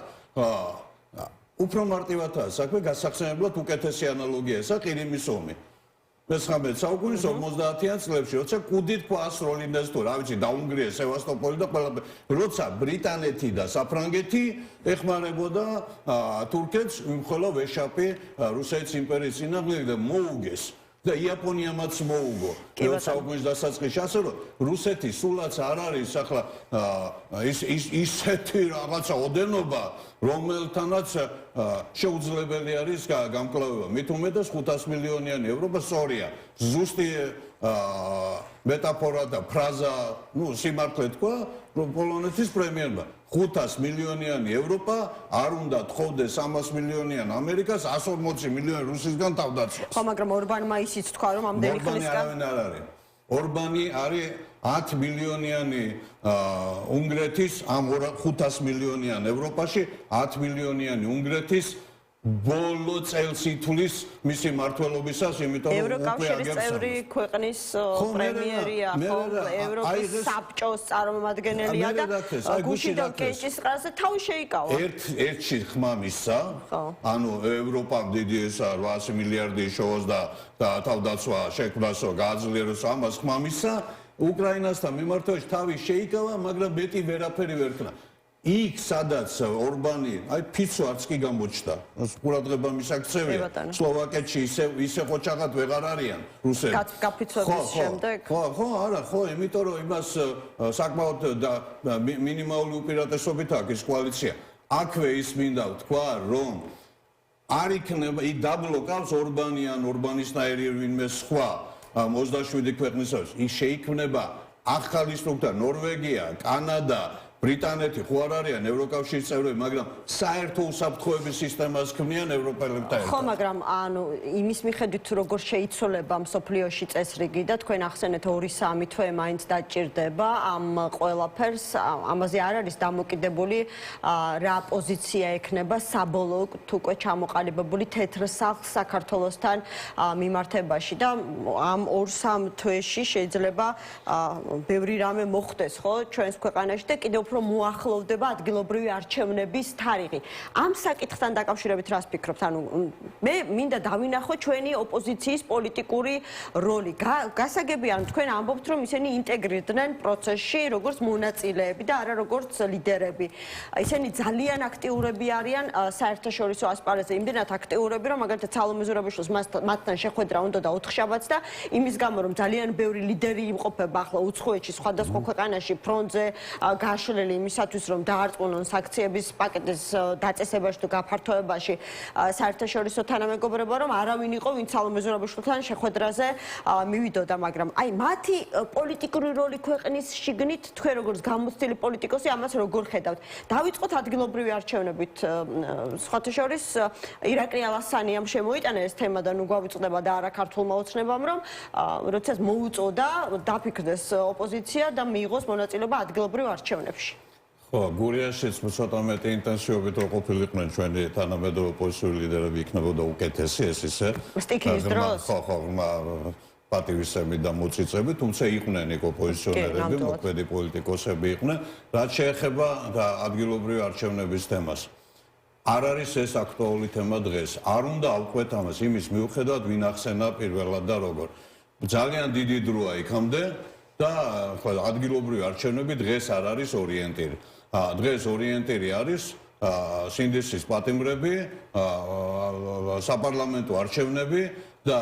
უფრო მარტივადაა საქმე, გასახსენებლად უკეთესი ანალოგიაა ყირიმის ომი. მე-19 საუკუნის 50-იან წლებში, როცა კუდით ყვა ასროლინდეს თუ რა ვიცი, დაუნგრიეს სევასტოპოლი და ყველაფერი, როცა ბრიტანეთი და საფრანგეთი ეხმარებოდა თურქეთს, იმხელა ვეშაპი რუსეთის იმპერიის წინააღმდეგ და მოუგეს. და იაპონიამაც მოუგო. საუკუნის დასაწყისში ასე რომ რუსეთი სულაც არ არის ახლა ისეთი რაღაცა ოდენობა, რომელთანაც შეუძლებელი არის გამკლავება. მით უმეტეს 500 მილიონიანი ევროპა სწორია. ზუსტი მეტაფორა და ფრაზა, ნუ სიმართლე თქვა, რომ პოლონეთის პრემიერმა 500 მილიონიანი ევროპა არ უნდა თხოვდეს 300 მილიონიან ამერიკას 140 მილიონი რუსისგან თავდაცვას. ხო, მაგრამ ორბანმა ისიც თქვა, რომ ამდენი ხნისგან ორბანი არის 10 მილიონიანი უნგრეთის ამ 500 მილიონიან ევროპაში 10 მილიონიანი უნგრეთის ბოლო წელს ითვლის მისი მმართველობისას, იმიტომ რომ ევროკავშირის წევრი ქვეყნის პრემიერია, ხო, ევროპის საბჭოს წარმომადგენელია და გუშინდელ კენჭისყრაზე თავი შეიკავა. ერთში ხმა მისცა, ანუ ევროპამ დიდი ესა 800 მილიარდი შოოს და თავდაცვა შექმნასო გააძლიეროს ამას ხმა მისცა, უკრაინასთან მიმართებაში თავი შეიკავა, მაგრამ მეტი ვერაფერი ვერ ქნა. იქ სადაც ორბანი, აი ფიცო არც კი გამოჩნდა. ყურადღება მისაქცევია. სლოვაკეთში ისე ყოჩაღად ვეღარ არიან რუსები. გაფიცვების შემდეგ. ხო, არა, ხო, იმიტომ რომ იმას საკმაოდ მინიმალური უპირატესობით აქვს ეს კოალიცია. აქვე ის მინდა ვთქვა, რომ არ იქნება იქ დაბლოკავს ორბანი ან ორბანისნაირი ვინმე სხვა 27 ქვეყნისათვის. ის შეიქმნება ახალი სტრუქტურა, ნორვეგია, კანადა, ბრიტანეთი ხო არ არიან ევროკავშირის წევრები, მაგრამ საერთო უსაფრთხოების სისტემას ქმნიან ევროპელებთან ერთად. ხო, მაგრამ ანუ იმის მიხედვით როგორ შეიცვლება მსოფლიოში წესრიგი და თქვენ ახსენეთ 2-3 თვე მაინც დაჭირდება ამ ყველაფერს, ამაზე არ არის დამოკიდებული რა პოზიცია ექნება საბოლოოდ უკვე ჩამოყალიბებული თეთრ სახლს საქართველოსთან მიმართებაში და ამ 2-3 თვეში შეიძლება ბევრი რამე მოხდეს, ხო, ჩვენს ქვეყანაში და კიდევ უფრო უფრო მოახლოვდება ადგილობრივი არჩევნების თარიღი. ამ საკითხთან დაკავშირებით რას ფიქრობთ? ანუ მე მინდა დავინახო ჩვენი ოპოზიციის პოლიტიკური როლი. გასაგებია, რომ თქვენ ამბობთ, რომ ისინი ინტეგრირდნენ პროცესში როგორც მონაწილეები და არა როგორც ლიდერები. ისინი ძალიან აქტიურები არიან საერთაშორისო ასპარეზზე, იმდენად აქტიურები, რომ მაგალითად სალომე ზურაბიშვილს მათთან შეხვედრა უნდა და 4 შაბათს და იმის გამო, რომ ძალიან ბევრი ლიდერი იმყოფება ახლა უცხოეთში, სხვადასხვა ქვეყანაში ფრონტზე გაშლილი იმისათვის, რომ დაარწმუნონ საქციების პაკეტის დაწესებაში თუ გაფართოებაში საერთაშორისო თანამეგობრობა, რომ არავინ იყო, ვინც სალომე ზურაბიშვილთან შეხვედრაზე მივიდოდა, მაგრამ აი მათი პოლიტიკური როლი ქვეყნის შიგნით თქვენ როგორც გამოცდილი პოლიტიკოსი ამას როგორ ხედავთ? დავიწყოთ ადგილობრივი არჩევნებით. სხვათა შორის ირაკლი ალასანიამ შემოიტანა ეს თემა და ნუ გვავიწყდება და არა ქართულმა ოცნებამ, რომ როდესაც მოუწოდა დაფიქრდეს ოპოზიცია და მიიღოს მონაწილეობა ადგილობრივ არჩევნებში. ხო, გურიაშიც ცოტა მეტი ინტენსივობით რო ყოფილიყვნენ ჩვენი თანამედროვე ოპოზიციური ლიდერები იქნებოდა უკეთესი ეს ისე. სტიქის დროს. ხო, პატივისცემი და მოწიწები, თუმცა იყვნენ იქ ოპოზიციონერები, მოქმედი პოლიტიკოსები იყვნენ, რაც შეეხება ადგილობრივი არჩევნების თემას. არ არის ეს აქტუალური თემა დღეს. არ უნდა ავყვეთ ამას იმის მიუხედავად, ვინ ახსენა პირველად და როგორ. ძალიან დიდი დროა იქამდე და ადგილობრივი არჩევნები დღეს არ არის ორიენტირი. დღეს ორიენტირი არის სინდისის პატიმრები, საპარლამენტო არჩევნები და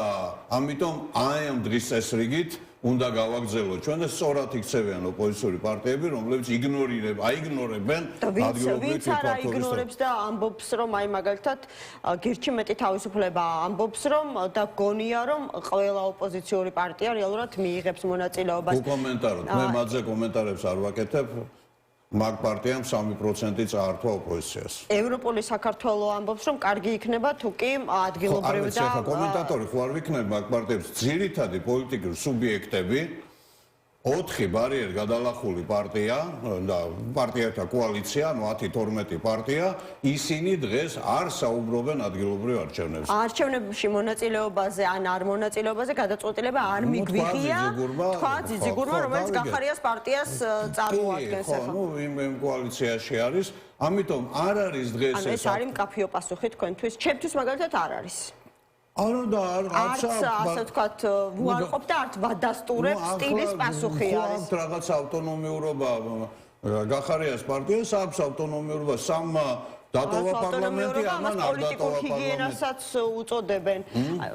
ამიტომ აი ამ დღის წესრიგით უნდა გავაგრძელოთ ჩვენ და სწორად იქცევიან ოპოზიციური პარტიები, რომლებიც აიგნორებენ ადგილობრივ თვითმართველობას და ამბობს, რომ აი მაგალითად გირჩი მეტი თავისუფლება ამბობს, რომ და გონია, რომ ყველა ოპოზიციური პარტია რეალურად მიიღებს მონაწილეობას. უკომენტაროთ, მე მათზე კომენტარებს არ ვაკეთებ. მაგ პარტიამ 3% წაართვა ოპოზიციას. ევროპული საქართველო ამბობს, რომ კარგი იქნება თუ კი ადგილობრივ და კომენტატორი ხო არ ვიქნებ მაგ პარტიებს ძირითადი პოლიტიკური სუბიექტები 4 ბარიერ გადალახული პარტია და პარტიათა კოალიცია, ანუ 10-12 პარტია, ისინი დღეს არ საუბრობენ ადგილობრივ არჩევნებზე. არჩევნებში მონაწილეობაზე ან არ მონაწილეობაზე გადაწყვეტილება არ მიგვიღია. თქვა ძიძიგურმა, რომელიც გახარიას პარტიას წარმოადგენს ახლა. ნუ იმ კოალიციაში არის, ამიტომ არ არის დღეს ანუ ეს არის მკაფიო პასუხი თქვენთვის. ჩემთვის მაგალითად არ არის. არა და არც ასე ვთქვათ, უარყოფ და არც ვადასტურებ სტილის პასუხი არის. რაღაც ავტონომიურობა გახარიას პარტიას აქვს ავტონომიურობა დატოვა პარლამენტი, ამან არ დატოვა ჰიგიენასაც უწოდებენ.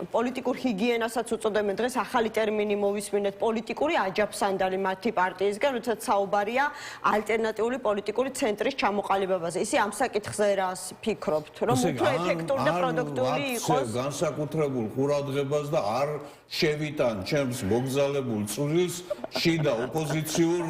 პოლიტიკურ ჰიგიენასაც უწოდებენ. დღეს ახალი ტერმინი მოვისმინეთ, პოლიტიკური აჯაფსანდალი მათი პარტიისგან, როდესაც საუბარია ალტერნატიული პოლიტიკური ცენტრის ჩამოყალიბებაზე. ისე ამ საკითხზე რას ფიქრობთ, რომ უფრო ეფექტური და პროდუქტიული იყოს? განსაკუთრებულ ყურადღებას და არ შევიტან ჩემს მოგზალებულ წვრილს შიდა ოპოზიციურ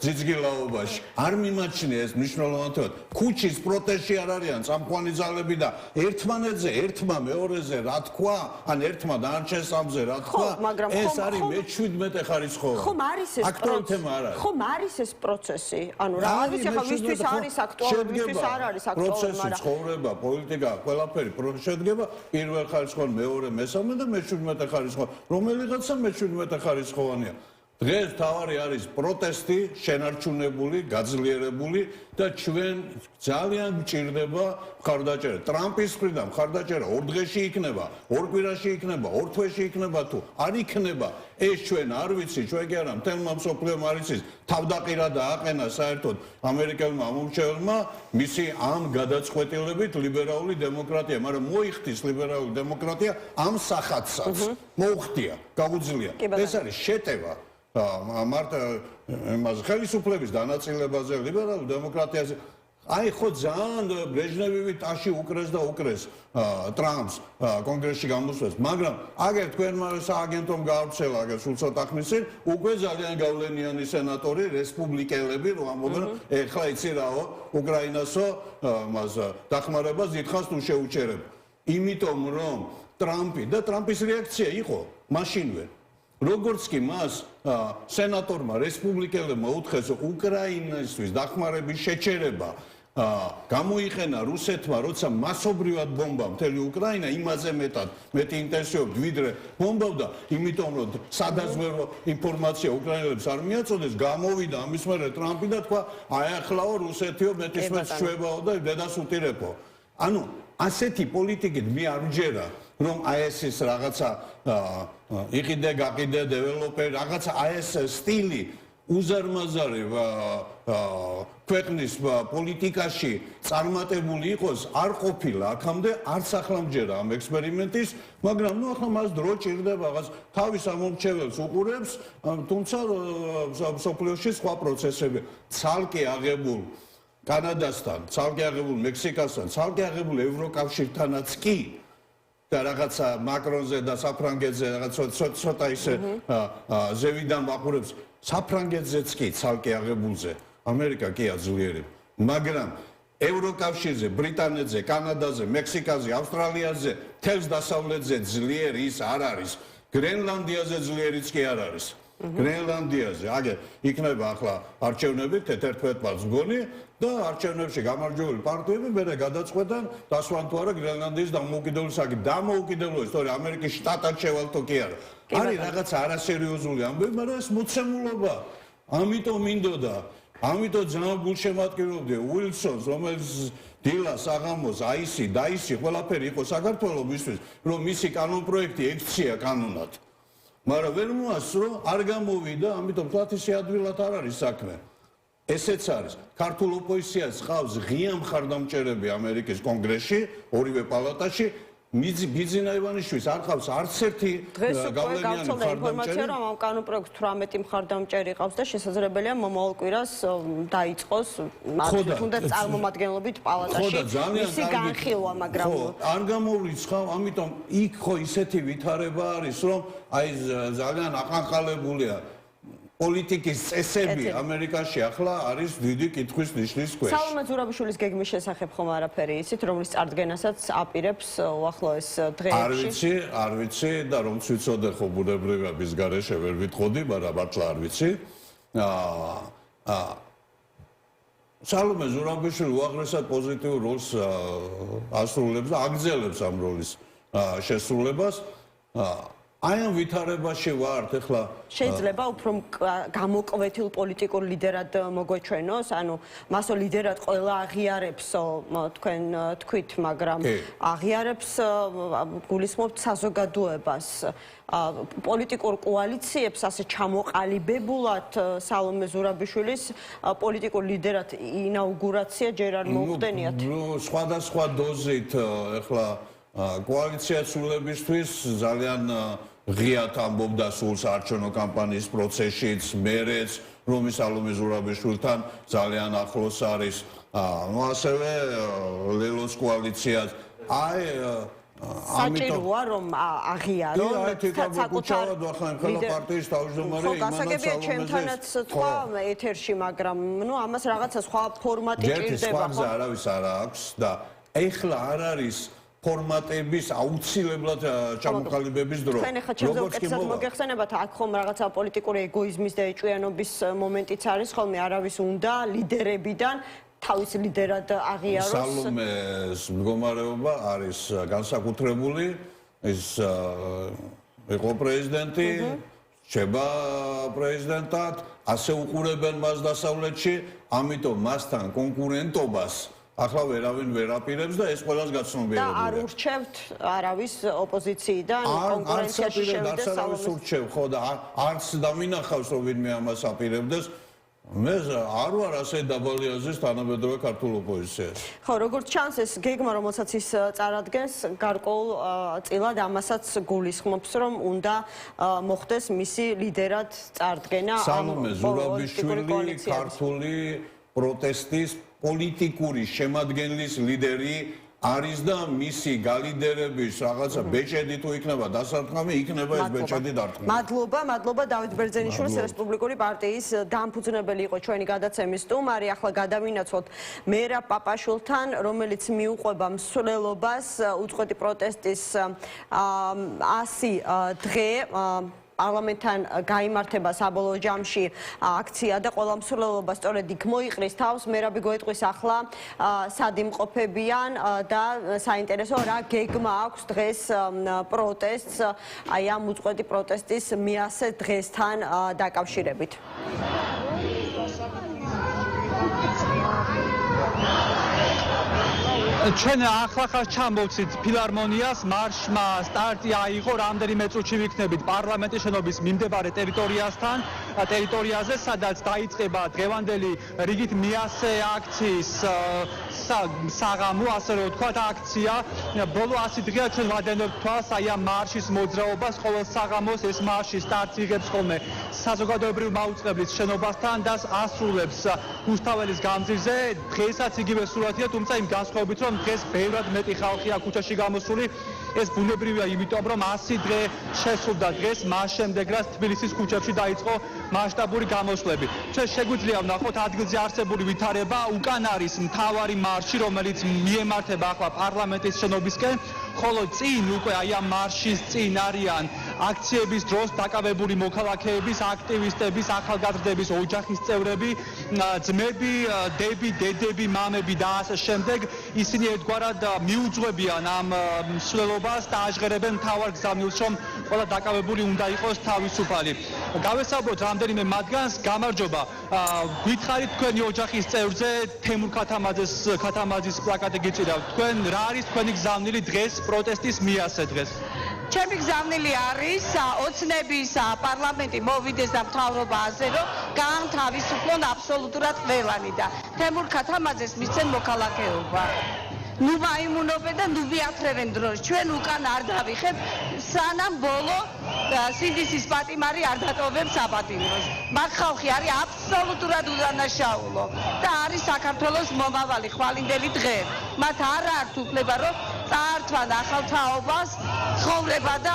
ძიძგილაობაში. არ მიმაჩნია ეს მნიშვნელოვანად. ქუჩის პროტესტში არ არიან წამყვანი ძალები და ერთმანეთზე, ერთმა მეორეზე რა თქვა, ან ერთმა დანარჩენ სამზე რა თქვა, ეს არის მე-17 ხარისხოვანი. ხომ არის ეს ხომ არის ეს პროცესი? ანუ რა ვიცი, ახლა ვისთვის არის აქტუალური, ვისთვის არ არის აქტუალური, მაგრამ ცხოვრება, პოლიტიკა, ყველაფერი შედგება პირველ ხარისხოვან, მეორე, მესამე და მე-17 ხარისხოვანი. რომელიღაცა მე-17 ხარისხოვანია. დღეს თავარი არის პროტესტი, შენარჩუნებული, გაძლიერებული და ჩვენ ძალიან გჭირდება მხარდაჭერა. ტრამპის მხრიდან მხარდაჭერა 2 დღეში იქნება, 2 კვირაში იქნება, 2 თვეში იქნება თუ არ იქნება, ეს ჩვენ არ ვიცი, ჩვენ კი არა, მთელმა მსოფლიომ არ იცის. თავდაყირა დააყენა საერთოდ ამერიკელმა ამომრჩეველმა მისი ამ გადაწყვეტილებით ლიბერალური დემოკრატია, მაგრამ მოიხდის ლიბერალური დემოკრატია ამ სახადსაც. მოუხდია, გაუძლია. ეს არის შეტევა მარტო იმას ხელისუფლების დანაწილებაზე ლიბერალურ დემოკრატიაზე. აი ხო ძალიან ბრეჟნევი ტაში უკრეს და უკრეს ტრამპს კონგრესში გამოსვლას, მაგრამ აგერ თქვენმა სააგენტომ გაავრცელა აგერ სულ ცოტა ხნის წინ უკვე ძალიან გავლენიანი სენატორი რესპუბლიკელები რომ ამბობენ ეხლა იცი რაო უკრაინასო მას დახმარებას დიდხანს თუ შეუჩერებ. იმიტომ რომ ტრამპი და ტრამპის რეაქცია იყო მაშინვე როგორც კი მას სენატორმა რესპუბლიკელებმა უთხრეს უკრაინასთვის დახმარების შეჩერება გამოიყენა რუსეთმა, როცა მასობრივად ბომბა მთელი უკრაინა, იმაზე მეტი ინტენსივობით ვიდრე ბომბავდა, იმიტომ რომ სადაზვერვო ინფორმაცია უკრაინელებს არ მიაწოდეს, გამოვიდა ამის მერე ტრამპი და თქვა, აი ახლაო რუსეთიო მეტისმეტ შვებაო და დედას უტირებო. ანუ ასეთი პოლიტიკით მე არ ვჯერა, რომ აი ეს რაღაცა იყიდე, გაყიდე, დეველოპერი, რაღაცა აი ეს სტილი უზარმაზარი ქვეყნის პოლიტიკაში წარმატებული იყოს არ ყოფილა აქამდე არც ახლა მჯერა ამ ექსპერიმენტის, მაგრამ ნუ ახლა მას დრო ჭირდება, რაღაც თავის ამომრჩეველს უყურებს, თუმცა მსოფლიოში სხვა პროცესები ცალკე აღებულ კანადასთან, ცალკე აღებულ მექსიკასთან, ცალკე აღებულ ევროკავშირთანაც კი და რაღაცა მაკრონზე და საფრანგეთზე რაღაც ცოტა ისე ზევიდან ვაყურებს საფრანგეთზეც კი ცალკე აღებულზე ამერიკა კი აძლიერებს, მაგრამ ევროკავშირზე, ბრიტანეთზე, კანადაზე, მექსიკაზე, ავსტრალიაზე, თელს დასავლეთზე ძლიერი ის არ არის, გრენლანდიაზე ძლიერიც კი არ არის. გრენლანდიაზე, აგერ იქნება ახლა არჩევნები 11 მარტს მგონი და არჩევნებში გამარჯვებული პარტიები მერე გადაწყვეტენ დასვან თუ არა გრენლანდიის დამოუკიდებლობისაკი. დამოუკიდებლობის, თორე ამერიკის შტატად შევალთო კი არა. არის რაღაც არასერიოზული ამბები, მაგრამ ეს მოცემულობა. ამიტომ მინდოდა, ამიტომ ძალიან გულშემატკივრობდი უილსონს, რომელიც დილას აღამოს აისი, დაისი, ყველაფერი იყო საქართველოსთვის, რომ მისი კანონპროექტი ექცია კანონად. მაგრამ ვერ მოასწრო, არ გამოვიდა, ამიტომ თქვათ ისე ადვილად არ არის საქმე. ესეც არის. ქართულ ოპოზიციას ყავს ღია მხარდამჭერები ამერიკის კონგრესში, ორივე პალატაში. ბიძინა ივანიშვილს არ ყავს არც ერთი გავლენიანი ინფორმაცია, რომ ამ კანონპროექტს 18 მხარდამჭერი ყავს და შესაძლებელია მომავალ კვირას დაიწყოს თუნდაც წარმომადგენლობით პალატაში მისი განხილვა, მაგრამ არ გამოვრიცხავ, ამიტომ იქ ხო ისეთი ვითარება არის, რომ აი ძალიან აყანყალებულია პოლიტიკის წესები ამერიკაში ახლა არის დიდი კითხვის ნიშნის ქვეშ. სალომე ზურაბიშვილის გეგმის შესახებ ხომ არაფერი იცით, რომლის წარდგენასაც აპირებს უახლოეს დღეებში? არ ვიცი და რომც ვიცოდე ხო ბუნებრივია მის გარეშე ვერ ვიტყოდი, მაგრამ მართლა არ ვიცი. სალომე ზურაბიშვილი უაღრესად პოზიტიურ როლს ასრულებს და აგრძელებს ამ როლის შესრულებას. აი ამ ვითარებაში ვართ ახლა შეიძლება უფრო გამოკვეთილ პოლიტიკურ ლიდერად მოგვეჩვენოს, ანუ მასო ლიდერად ყველა აღიარებსო თქვენ თქვით, მაგრამ აღიარებს გულისხმობთ საზოგადოებას პოლიტიკურ კოალიციებს ასე ჩამოყალიბებულად სალომე ზურაბიშვილის პოლიტიკურ ლიდერად ინაუგურაცია ჯერ არ მოუხდენიათ? სხვადასხვა დოზით ახლა კოალიცია ცვლილებისთვის ძალიან ღიად ამბობდა სულს არჩევნო კამპანიის პროცესშიც, მერეც რომ სალომე ზურაბიშვილთან ძალიან ახლოს არის, ასევე ლელოს კოალიციას. აი საჭიროა რომ აღიარონ საკუთარ პარტიის თავმჯდომარე იმანაც გასაგებია ჩემთანაც თქვა ეთერში, მაგრამ ნუ ამას რაღაცა სხვა ფორმატი ჭირდება. სხვა არავის არ აქვს და ეხლა არ არის ფორმატების აუცილებლად ჩამოყალიბების დრო. თქვენ ახლა ჩემზე უკეთესად მოგეხსენებათ, აქ ხომ რაღაცა პოლიტიკური ეგოიზმის და ეჭვიანობის მომენტიც არის ხოლმე, არავის უნდა ლიდერებიდან თავის ლიდერად აღიაროს. სალომეს მდგომარეობა არის განსაკუთრებული, ის იყო პრეზიდენტი, რჩება პრეზიდენტად, ასე უყურებენ მას დასავლეთში, ამიტომ მასთან კონკურენტობას ახლა ვერავინ ვერ აპირებს და ეს ყველას გაცნობიერებია. და არ ურჩევთ არავის ოპოზიციიდან კონკურენციაში შევიდეს არავის ურჩევ, ხო და არც დამინახავს რომ ვინმე ამას აპირებდეს. მე არ ვარ ასე დაბალი აზრის თანამედროვე ქართულ ოპოზიციაში. ხო, როგორც ჩანს ეს გეგმა, რომელსაც ის წარადგენს, გარკვეულ წილად ამასაც გულისხმობს, რომ უნდა მოხდეს მისი ლიდერად წარდგენა ამ სალომე ზურაბიშვილი ქართული პროტესტის პოლიტიკური შემადგენლის ლიდერი არის და მისი გალიდერების რაღაცა ბეჭედი თუ იქნება დასარტყამი, იქნება ეს ბეჭედი დარტყმული. მადლობა დავით ბერძენიშვილს, რესპუბლიკური პარტიის დამფუძნებელი იყო ჩვენი გადაცემის სტუმარი. ახლა გადავინაცვლოთ მერაბ პაპაშვილთან, რომელიც მიუყვება მსვლელობას უწყვეტი პროტესტის 100 დღე პარლამენტთან გაიმართება საბოლოო ჯამში აქცია და ყველა მსვლელობა სწორედ იქ მოიყრის თავს. მერაბი გვეტყვის ახლა სად იმყოფებიან და საინტერესო რა გეგმა აქვს დღეს პროტესტს აი ამ უწყვეტი პროტესტის მიასე დღესთან დაკავშირებით. ჩვენ ახლა ჩამოვცით ფილარმონიას, მარშმა სტარტი აიღო, რამდენიმე წუთში ვიქნებით პარლამენტის შენობის მიმდებარე ტერიტორიაზე, სადაც დაიწყება დღევანდელი რიგით მიასე აქციის საღამო, ასე რომ ვთქვათ, აქცია. ბოლო 100 დღეა ჩვენ ვადევნებთ თვალს აი ამ მარშის მოძრაობას, ყოველ საღამოს ეს მარში სტარტს იღებს ხოლმე საზოგადოებრივ მაუწყებლის შენობასთან და ასრულებს რუსთაველის გამზირზე. დღესაც იგივე სურათია, თუმცა იმ განსხვავებით, რომ დღეს ბევრად მეტი ხალხია ქუჩაში გამოსული. ეს ბუნებრივია, იმიტომ რომ 100 დღე შესრულდა დღეს, მას შემდეგ რაც თბილისის ქუჩებში დაიწყო მასშტაბური გამოსვლები. ჩვენ შეგვიძლია ვნახოთ ადგილზე არსებული ვითარება, უკან არის მთავარი მარში, რომელიც მიემართება ახლა პარლამენტის შენობისკენ, ხოლო წინ უკვე აი ამ მარშის წინ არიან აქციების დროს დაკავებული მოქალაქეების, აქტივისტების, ახალგაზრდების ოჯახის წევრები, ძმები, დები, დედები, მამები და ასე შემდეგ. ისინი ერთგვარად მიუძღვებიან ამ მსვლელობას და აჟღერებენ მთავარ გზავნილს, რომ ყველა დაკავებული უნდა იყოს თავისუფალი. გავესაუბროთ რამდენიმე მათგანს. გამარჯობა. გითხარით თქვენი ოჯახის წევრზე თემურ ქათამაძის პლაკატი გიწირავთ. თქვენ რა არის თქვენი გზავნილი დღეს პროტესტის მიასე დღეს? ჩემი გზავნილი არის ოცნების პარლამენტი მოვიდეს და მთავრობა ასე რომ გაანთავისუფლონ აბსოლუტურად ყველანი და თემურ ქათამაძეს მისცენ მოქალაქეობა. ნუ მაიმუნობენ და ნუ ვიათრევენ დროს. ჩვენ უკან არ დავიხებ, სანამ ბოლო სინდისის პატიმარი არ დატოვებს საპატიმროს. მაგ ხალხი არის აბსოლუტურად უდანაშაულო და არის საქართველოს მომავალი ხვალინდელი დღე. მათ არ აქვთ უფლება, რომ წაართვან ახალ თაობას, ცხოვრება და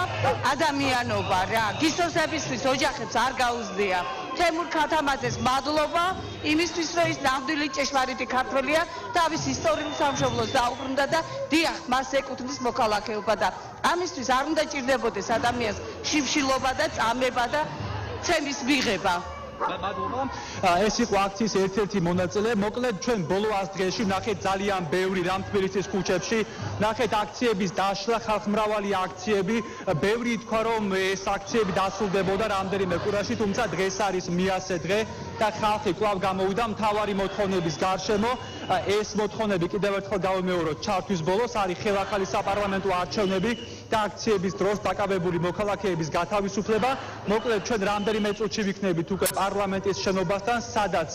ადამიანობა რა. გისოსებისთვის ოჯახებს არ გაუზდია. თემურ ქათამაძეს მადლობა იმისთვის, რომ ის ნამდვილი ჭეშმარიტი ქართველია, თავის ისტორიულ სამშობლოს დაუბრუნდა და დიახ, მას ეკუთვნის მოქალაქეობა და ამისთვის არ უნდა ჭირდებოდეს ადამიანს შიმშილობა და წამება და ცემის მიღება. მადლობა. ეს იყო აქციის ერთ-ერთი მონაწილე. მოკლედ ჩვენ ბოლო 100 დღეში ნახეთ ძალიან ბევრი რამ თბილისის ქუჩებში, ნახეთ აქციების დაშლა, ხალხმრავალი აქციები. ბევრი ითქვა, რომ ეს აქციები დასრულდებოდა რამდენიმე კვირაში, თუმცა დღეს არის მიასე დღე და ხალხი კვლავ გამოვიდა მთავარი მოთხოვნების გარშემო. ეს მოთხოვნები კიდევ ერთხელ გავიმეოროთ, ჩართვის ბოლოს არის ხელახალი საპარლამენტო არჩევნები და აქციების დროს დაკავებული მოქალაქეების გათავისუფლება. მოკლედ ჩვენ რამდენიმე წუთში ვიქნებით უკვე პარლამენტის შენობასთან, სადაც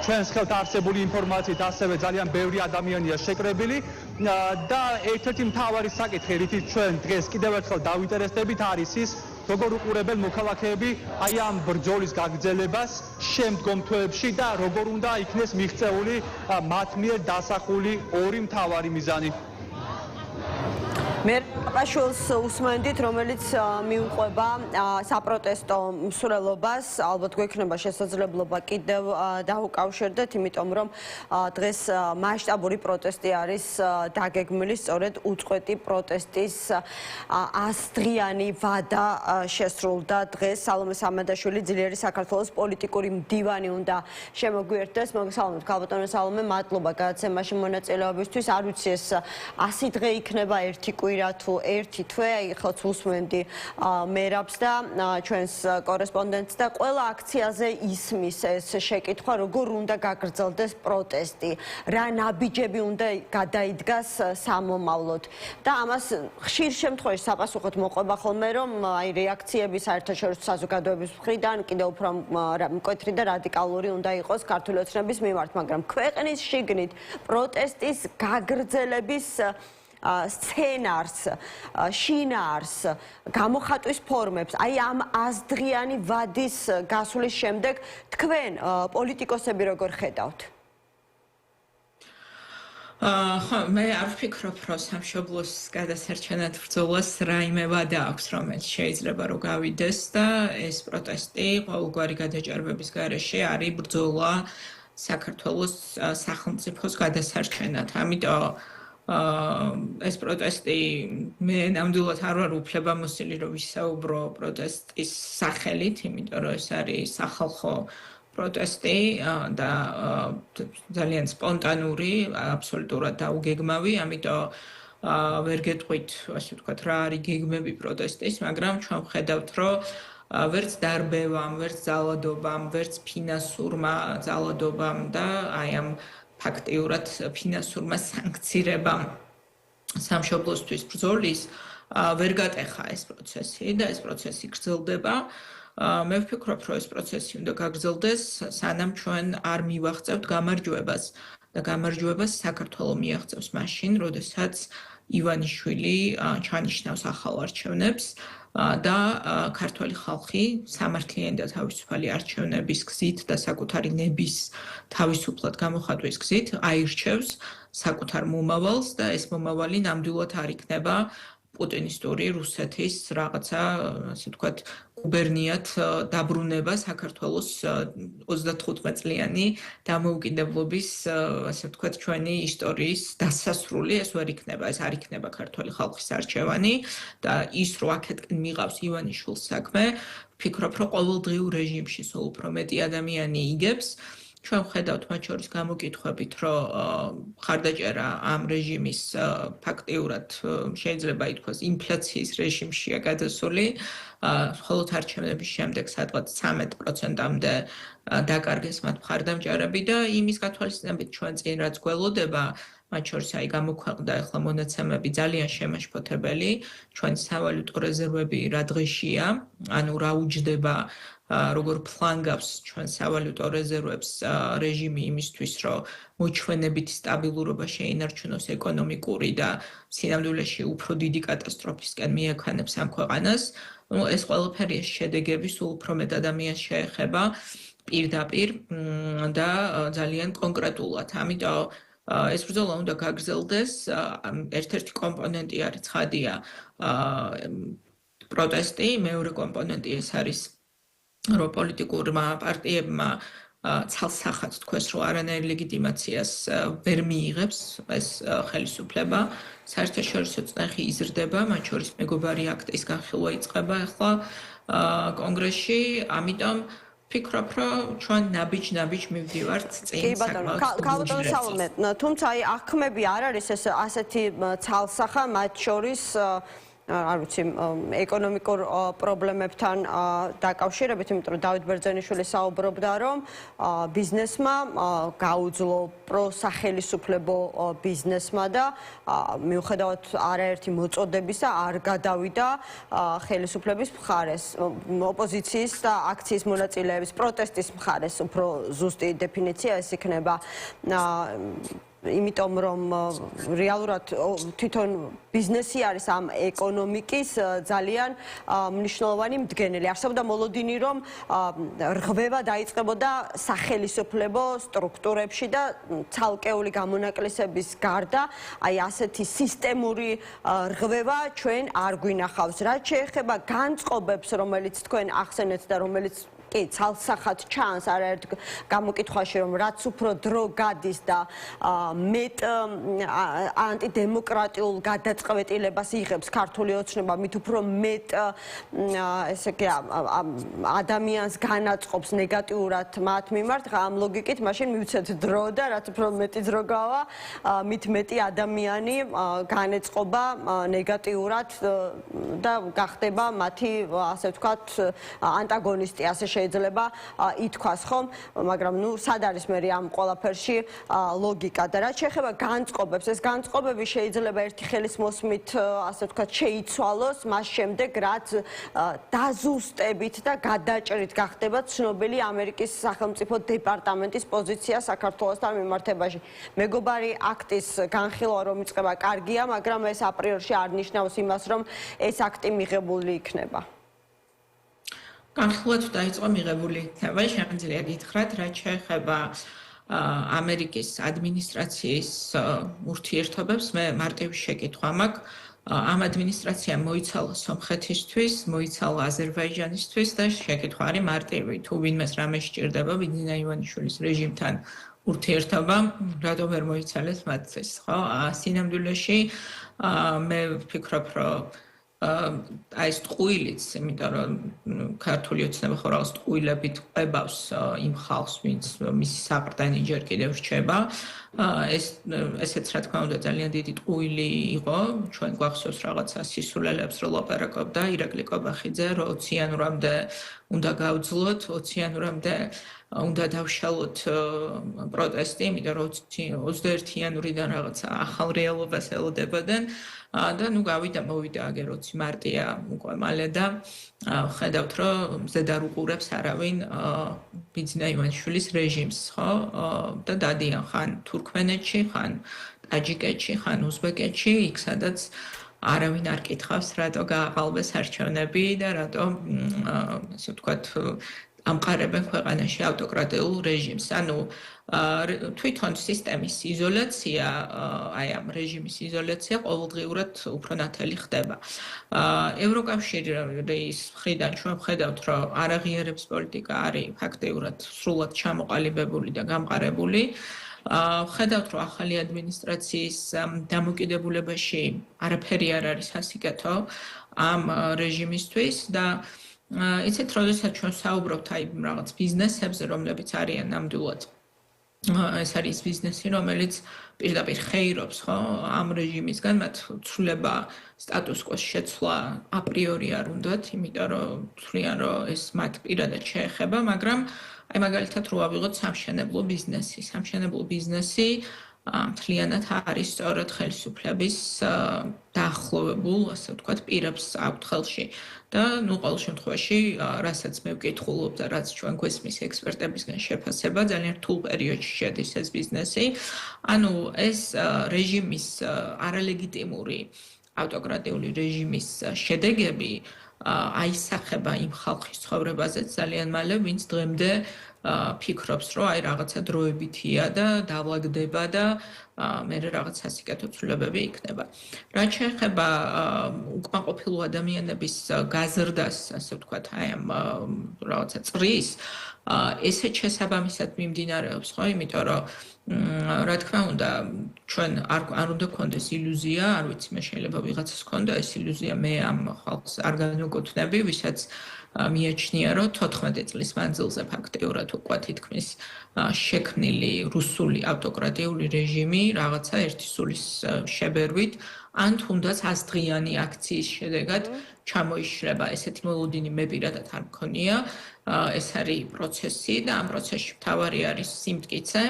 ჩვენს ხელთ არსებული ინფორმაციით ასევე ძალიან ბევრი ადამიანია შეკრებილი და ერთ-ერთი მთავარი საკითხი, რითიც ჩვენ დღეს კიდევ ერთხელ დავინტერესდებით, არის ის, როგორ უყურებენ მოქალაქეები აი ამ ბრძოლის გაგრძელებას შემდგომ თვეებში და როგორ უნდა იქნეს მიღწეული მათ მიერ დასახული ორი მთავარი მიზანი. მე პაშულს უსმენდით, რომელიც მიუყვება საპროტესტო მსვლელობას, ალბათ გვექნება შესაძლებლობა კიდევ დაუკავშირდეთ, იმიტომ რომ დღეს მასშტაბური პროტესტი არის დაგეგმილი, სწორედ უწყვეტი პროტესტის 100 დღიანი ვადა შესრულდა დღეს. სალომე სამადაშვილი, ძლიერი საქართველოს პოლიტიკური მდივანი უნდა შემოგვიერთდეს. მოგესალმებით, ქალბატონო სალომე, მადლობა გადაცემაში მონაწილეობისთვის. არ ვიცი ეს 100 დღე იქნება ერთი კვირა თუ ერთი თვე, ხოც უსმენდი მერაბს და ჩვენს კორესპონდენტს და ყველა აქციაზე ისმის ეს შეკითხვა, როგორ უნდა გაგრძელდეს პროტესტი, რა ნაბიჯები უნდა გადაიდგას სამომავლოდ და ამას ხშირ შემთხვევაში საპასუხოდ მოყვება ხოლმე, რომ აი რეაქციები საერთაშორისო საზოგადოების მხრიდან კიდევ უფრო მკვეთრი და რადიკალური უნდა იყოს ქართული ოცნების მიმართ, მაგრამ ქვეყნის შიგნით პროტესტის გაგრძელების სცენარს, შინაარს, გამოხატვის ფორმებს, აი ამ 100 დღიანი ვადის გასვლის შემდეგ თქვენ პოლიტიკოსები როგორ ხედავთ? ხო, მე არ ვფიქრობ, რომ სამშობლოს გადასარჩენად ბრძოლას რაიმე ვადა აქვს, რომელიც შეიძლება რომ გავიდეს და ეს პროტესტი ყოველგვარი გადაჭარბების გარეშე არის ბრძოლა საქართველოს სახელმწიფოს გადასარჩენად. ამიტომ ეს პროტესტი მე ნამდვილად არ ვარ უფლებამოსილი რომ ვისაუბრო პროტესტის სახელით, იმიტომ რომ ეს არის სახალხო პროტესტი და ძალიან სპონტანური, აბსოლუტურად დაუგეგმავი, ამიტომ ვერ გეტყვით, ასე ვთქვათ, რა არის გეგმები პროტესტის, მაგრამ ჩვენ ვხედავთ, რომ ვერც დარბევამ, ვერც ძალადობამ, ვერც ფინანსურმა ძალადობამ და აი ამ ფაქტიურად ფინანსურმა სანქცირებამ სამშობლოსთვის ბრძოლის ვერ გატეხა ეს პროცესი და ეს პროცესი გრძელდება. მე ვფიქრობ, რომ ეს პროცესი უნდა გაგრძელდეს, სანამ ჩვენ არ მივაღწევთ გამარჯვებას და გამარჯვებას საქართველოს მიაღწევს მაშინ, როდესაც ივანიშვილი ჩანიშნავს ახალ არჩევნებს და ქართველი ხალხი სამართლიანი და თავისუფალი არჩევნების გზით და საკუთარი ნების თავისუფლად გამოხატვის გზით აირჩევს საკუთარ მომავალს და ეს მომავალი ნამდვილად არ იქნება პუტინისტური რუსეთის რაღაცა, ასე ვთქვათ, გუბერნიად დაბრუნება საქართველოს 35 წლიანი დამოუკიდებლობის, ასე ვთქვათ, ჩვენი ისტორიის დასასრული, ეს ვერ იქნება, ეს არ იქნება ქართველი ხალხის არჩევანი და ის რომ აქეთკენ მიღავს ივანიშვილს საქმე, ვფიქრობ, რომ ყოველდღიურ რეჟიმში სულ უფრო მეტი ადამიანი იგებს. ჩვენ ვხედავთ მათ შორის გამოკითხვებით, რომ ხარდაჭერა ამ რეჟიმის ფაქტიურად შეიძლება ითქვას ინფლაციის რეჟიმშია გადასული, მხოლოდ არჩევნების შემდეგ სადღაც 13%-მდე დაკარგეს მათ მხარდამჭერები და იმის გათვალისწინებით ჩვენ წინ რაც გველოდება, მათ შორის აი გამოქვეყნდა ახლა მონაცემები ძალიან შემაშფოთებელი, ჩვენი სავალუტო რეზერვები რა დღეშია, ანუ რა უჯდება როგორ ფლანგავს ჩვენ სავალუტო რეზერვებს რეჟიმი იმისთვის, რომ მოჩვენებითი სტაბილურობა შეინარჩუნოს ეკონომიკური და სინამდვილეში უფრო დიდი კატასტროფისკენ მიექანებს ამ ქვეყანას. ეს ყველაფერი ეს შედეგები სულ უფრო მეტ ადამიანს შეეხება პირდაპირ და ძალიან კონკრეტულად. ამიტომ ეს ბრძოლა უნდა გაგრძელდეს. ერთ-ერთი კომპონენტი არის ცხადია პროტესტი, მეორე კომპონენტი ეს არის რომ პოლიტიკურმა პარტიებმა ცალსახად თქვეს, რომ არანაირ ლეგიტიმაციას ვერ მიიღებს ეს ხელისუფლება. საერთაშორისო წნეხი იზრდება, მათ შორის მეგობარი აქტის განხილვა იწყება ახლა კონგრესში, ამიტომ ვფიქრობ, რომ ჩვენ ნაბიჯ-ნაბიჯ მივდივართ წინ. კი ბატონო, ქალბატონო სალომე, თუმცა აი ახმები არ არის ეს ასეთი ცალსახა, მათ შორის არ ვიცი, ეკონომიკურ პრობლემებთან დაკავშირებით, იმიტომ რომ დავით ბერძენიშვილი საუბრობდა, რომ ბიზნესმა გაუძლო პროსახელისუფლებო ბიზნესმა და მიუხედავად არაერთი მოწოდებისა არ გადავიდა ხელისუფლების მხარეს, ოპოზიციის და აქციის მონაწილეების პროტესტის მხარეს, უფრო ზუსტი დეფინიცია ეს იქნება. იმიტომ რომ რეალურად თვითონ ბიზნესი არის ამ ეკონომიკის ძალიან მნიშვნელოვანი მდგენელი. არსებობდა მოლოდინი, რომ რღვევა დაიწყებოდა სახელისუფლებო სტრუქტურებში და ცალკეული გამონაკლისების გარდა, აი ასეთი სისტემური რღვევა ჩვენ არ გვინახავს. რაც შეეხება განწყობებს, რომელიც თქვენ ახსენეთ და რომელიც კი, ცალსახად ჩანს არაერთ გამოკითხვაში, რომ რაც უფრო დრო გადის და მეტ ანტიდემოკრატიულ გადაწყვეტილებას იღებს ქართული ოცნება, მით უფრო მეტ ესე იგი ადამიანს განაწყობს ნეგატიურად მათ მიმართ, ამ ლოგიკით მაშინ მივცეთ დრო და რაც უფრო მეტი დრო გავა, მით მეტი ადამიანი განეწყობა ნეგატიურად და გახდება მათი, ასე ვთქვათ, ანტაგონისტი, ასე შეიძლება ითქვას ხომ, მაგრამ ნუ სად არის მე ამ ყველაფერში ლოგიკა და რაც შეეხება განწყობებს, ეს განწყობები შეიძლება ერთი ხელის მოსმით, ასე ვთქვათ, შეიცვალოს მას შემდეგ, რაც დაზუსტებით და გადაჭრით გახდება ცნობილი ამერიკის სახელმწიფო დეპარტამენტის პოზიცია საქართველოსთან მიმართებაში. მეგობარი აქტის განხილვა რომ იწყება კარგია, მაგრამ ეს აპრიორში არ ნიშნავს იმას, რომ ეს აქტი მიღებული იქნება. განხილვა თუ დაიწყო მიღებული იქნება, შემიძლია გითხრათ, რაც შეეხება ამერიკის ადმინისტრაციის ურთიერთობებს, მე მარტივი შეკითხვა მაქვს. ამ ადმინისტრაციამ მოიცალა სომხეთისთვის, მოიცალა აზერბაიჯანისთვის და შეკითხვა არის მარტივი. თუ ვინმეს რამე სჭირდება ბიძინა ივანიშვილის რეჟიმთან ურთიერთობა რატომ ვერ მოიცალეს მათთვის, ხო? სინამდვილეში მე ვფიქრობ, რომ აი ეს ტყუილიც, იმიტომ რომ ქართული ოცნება ხო რაღაც ტყუილებით ყვებავს იმ ხალხს, ვინც მისი საყრდენი ჯერ კიდევ რჩება. ესეც რა თქმა უნდა ძალიან დიდი ტყუილი იყო. ჩვენ გვახსოვს რაღაცა სისულელებს რო ლაპარაკობდა ირაკლი კობახიძე, რომ 20 იანვრამდე უნდა გავძლოთ, 20 იანვრამდე უნდა დავშალოთ პროტესტი, იმიტომ რომ 21 იანვრიდან რაღაცა ახალ რეალობას ელოდებოდნენ. და ნუ მოვიდა აგერ 20 მარტია უკვე მალე და ხედავთ რომ ზედ არ უყურებს არავინ ბიძინა ივანიშვილის რეჟიმს, ხო? და დადიან ხან თურქმენეთში, ხან ტაჯიკეთში, ხან უზბეკეთში, იქ სადაც არავინ არ კითხავს რატო გააყალბეს არჩევნები და რატო ასე ვთქვათ ამყარებენ ქვეყანაში ავტოკრატიულ რეჟიმს. ანუ თვითონ სისტემის იზოლაცია, აი ამ რეჟიმის იზოლაცია ყოველდღიურად უფრო ნათელი ხდება. ევროკავშირის მხრიდან ჩვენ ვხედავთ, რომ არაღიარების პოლიტიკა არის ფაქტიურად სრულად ჩამოყალიბებული და გამყარებული. ვხედავთ, რომ ახალი ადმინისტრაციის დამოკიდებულებაში არაფერი არ არის სასიკეთო ამ რეჟიმისთვის და იცით, როდესაც ჩვენ საუბრობთ აი რაღაც ბიზნესებზე, რომლებიც არიან ნამდვილად ეს არის ბიზნესი, რომელიც პირდაპირ ხეირობს, ხო, ამ რეჟიმისგან, მათ ცვლილება სტატუს-კვოს შეცვლა აპრიორი არ უნდათ, იმიტომ რომ თვლიან, რომ ეს მათ პირადად შეეხება, მაგრამ აი მაგალითად რო ავიღოთ სამშენებლო ბიზნესი. სამშენებლო ბიზნესი მთლიანად არის სწორედ ხელისუფლების დაახლოვებულ, ასე ვთქვათ, პირებს აქვთ ხელში. და ნუ ყოველ შემთხვევაში, რასაც მე ვკითხულობ და რაც ჩვენ გვესმის ექსპერტებისგან შეფასება, ძალიან რთულ პერიოდში შედის ეს ბიზნესი. ანუ ეს რეჟიმის არალეგიტიმური ავტოკრატიული რეჟიმის შედეგები აისახება იმ ხალხის ცხოვრებაზეც ძალიან მალე, ვინც დღემდე ფიქრობს, რომ აი რაღაცა დროებითია და დავლაგდება და მე რაღაც სასიკეთო ცვლილებები იქნება. რაც შეეხება უკმაყოფილო ადამიანების გაზრდას, ასე ვთქვათ, აი ამ რაღაცა წრის, ესეც შესაბამისად მიმდინარეობს, ხო, იმიტომ რომ რა თქმა უნდა, ჩვენ არ უნდა გქონდეს ილუზია, არ ვიცი, მე შეიძლება ვიღაცას ქონდა ეს ილუზია, მე ამ ხალხს არ განვეკუთვნები, ვისაც მიაჩნია, რომ 14 წლის მანძილზე ფაქტიურად უკვე თითქმის შექმნილი რუსული ავტოკრატიული რეჟიმი რაღაცა ერთი სულის შებერვით, ან თუნდაც 100 დღიანი აქციის შედეგად ჩამოიშლება. ესეთი მოლოდინი მე პირადად არ მქონია. ეს არის პროცესი და ამ პროცესში მთავარი არის სიმტკიცე,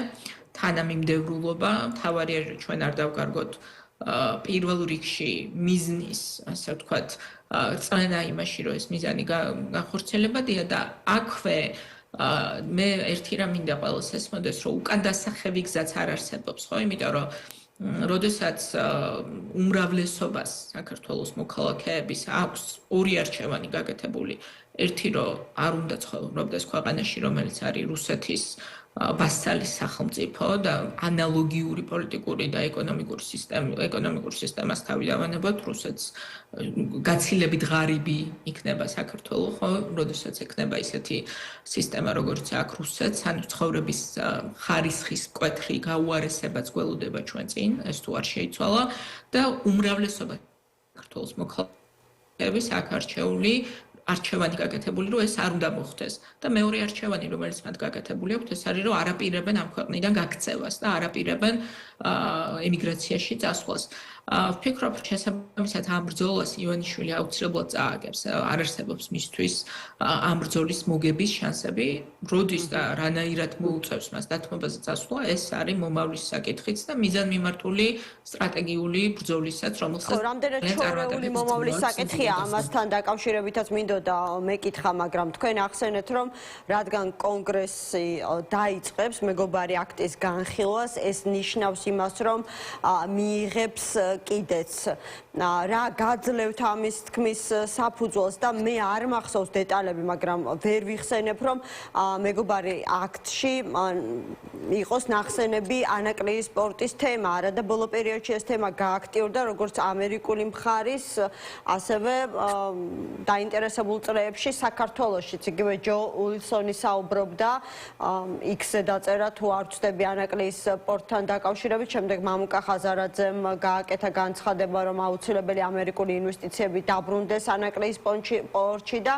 თანამიმდევრულობა, მთავარი არის ჩვენ არ დავკარგოთ პირველ რიგში მიზნის, ასე ვთქვათ, წენა იმაში, რომ ეს მიზანი განხორციელებადია და აქვე მე ერთი რამ მინდა ყველას ესმოდეს, რომ უკან დასახევი გზაც არ არსებობს, ხო? იმიტომ რომ როდესაც უმრავლესობას საქართველოს მოქალაქეების აქვს ორი არჩევანი გაკეთებული, ერთი რომ არ უნდა ცხოვრობდეს ქვეყანაში, რომელიც არის რუსეთის ვასალის სახელმწიფო და ანალოგიური პოლიტიკური და ეკონომიკური სისტემას თავი დავანებოთ, რუსეთს გაცილებით ღარიბი იქნება საქართველო, ხო, როდესაც ექნება ისეთი სისტემა, როგორც აქვს რუსეთს, ანუ ცხოვრების ხარისხის მკვეთრი გაუარესებაც გველოდება ჩვენ წინ, ეს თუ არ შეიცვალა და უმრავლესობა საქართველოს მოქალაქეების აქ არჩეული არჩევანი გაკეთებული, რომ ეს არ უნდა მოხდეს. და მეორე არჩევანი, რომელიც მათ გაკეთებული აქვს, ეს არის, რომ არაპირებენ ამ ქვეყნიდან გაქცევას და არაპირებენ ემიგრაციაში წასვლას. ვფიქრობ, რომ შესაბამისად ამ ბრძოლას ივანიშვილი აუცილებლად წააგებს. არ არსებობს მისთვის ამ ბრძოლის მოგების შანსები. როდის და რანაირად მოუწევს მას დათმობაზე წასვლა, ეს არის მომავლის საკითხიც და მიზანმიმართული სტრატეგიული ბრძოლისაც, რომელსაც რამდენად ჩვეულებრივი მომავლის საკითხია, ამასთან დაკავშირებითაც მინდოდა მეკითხა, მაგრამ თქვენ ახსენეთ, რომ რადგან კონგრესი დაიწყებს მეგობარი აქტის განხილვას, ეს ნიშნავს იმას, რომ მიიღებს კიდეც რა გაძლევთ ამის თქმის საფუძველს და მე არ მახსოვს დეტალები, მაგრამ ვერ ვიხსენებ, რომ მეგობარი აქტში იყოს ნახსენები ანაკლიის სპორტის თემა, არა და ბოლო პერიოდში ეს თემა გააქტიურდა როგორც ამერიკული მხარის, ასევე დაინტერესებული გასულ წლებში საქართველოშიც იგივე ჯო უილსონი საუბრობდა X-ზე დაწერა თუ არ ვწდები ანაკლიის პორტთან დაკავშირებით, შემდეგ მამუკა ხაზარაძემ გააკეთა განცხადება, რომ აუცილებელი ამერიკული ინვესტიციები დაბრუნდეს ანაკლიის პორტში და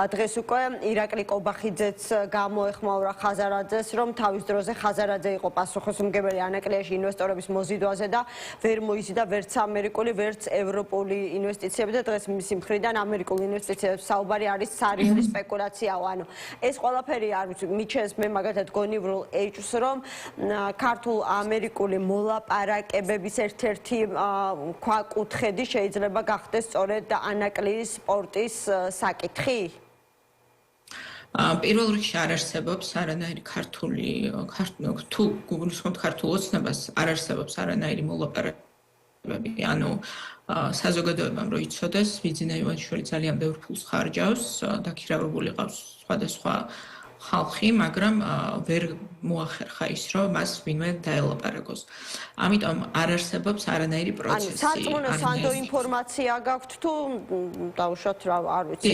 დღეს უკვე ირაკლი კობახიძეც გამოეხმაურა ხაზარაძეს, რომ თავის დროზე ხაზარაძე იყო პასუხისმგებელი ანაკლიაში ინვესტორების მოზიდვაზე და ვერ მოიზიდა ვერც ამერიკული, ვერც ევროპული ინვესტიციები და დღეს მისი მხრიდან ამერიკული ინვესტიციების საუბარი არის სარიელი სპეკულაციაო. ანუ ეს ყველაფერი არ ვიცი, მიჩენს მე მაგათად გონივრულ ეჭვს, რომ ქართულ-ამერიკული მოლაპარაკებების ერთ-ერთი ქვაკუთხედი შეიძლება გახდეს სწორედ ანაკლიის პორტის საკითხი? პირველ რიგში არ არსებობს არანაირი თუ გულისხმობთ ქართულ ოცნებას, არ არსებობს არანაირი მოლაპარაკებები, ანუ საზოგადოებამ რო იცოდეს, ვიძინა ივანიშვილი ძალიან ბევრ ფულს ხარჯავს, დაქირავებული ყავს სხვადასხვა ხალხი, მაგრამ ვერ მოახერხა ის, რომ მას ვინმე დაელაპარაკოს. ამიტომ არ არსებობს არანაირი პროცესი. ანუ სარწმუნო სანდო ინფორმაცია გაქვთ თუ დავუშვათ რა არ ვიცი.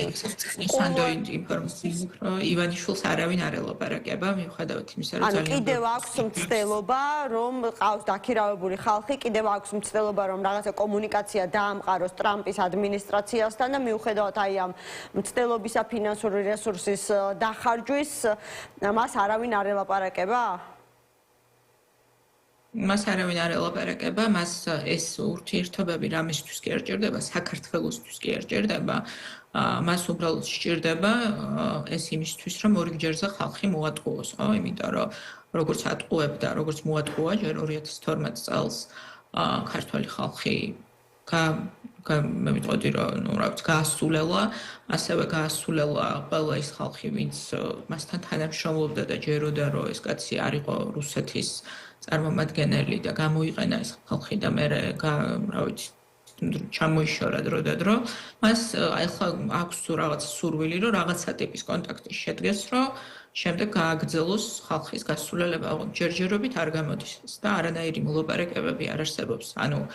სანდო ინფორმაცია, რომ ივანიშვილს არავინ არ ელაპარაკება, მიუხედავად იმისა, რომ ძალიან კიდევ აქვს მცდელობა, რომ ყავს დაქირავებული ხალხი, კიდევ აქვს მცდელობა, რომ რაღაცა კომუნიკაცია დაამყაროს ტრამპის ადმინისტრაციასთან და მიუხედავად აი ამ მცდელობისა ფინანსური რესურსის დახარჯვის მას არავინ არ ელაპარაკება? მას არავინ არ ელაპარაკება, მას ეს ურთიერთობები რამისთვის კი არ ჭირდება, საქართველოსთვის კი არ ჭირდება, მას უბრალოდ სჭირდება ეს იმისთვის, რომ ორი ჯერზე ხალხი მოატყუოს, ხო? იმიტომ რომ როგორც ატყუებდა, როგორც მოატყუა ჯერ 2012 წელს ქართველი ხალხი მე ვიტყოდი რომ გაასულელა, ასევე გაასულელა ყველა ის ხალხი, ვინც მასთან თანამშრომლობდა და ჯეროდა რომ ეს კაცი არ იყო რუსეთის წარმომადგენელი და გამოიყენა ეს ხალხი და მე რა ვიცი ჩამოიშორა დრო და დრო, მას ახლა აქვს რაღაც სურვილი რომ რაღაცა ტიპის კონტაქტი შედგეს, რომ შემდეგ გააგრძელოს ხალხის გასულელება, ჯერჯერობით არ გამოდის და არანაირი მოლაპარაკებები არ არსებობს. ანუ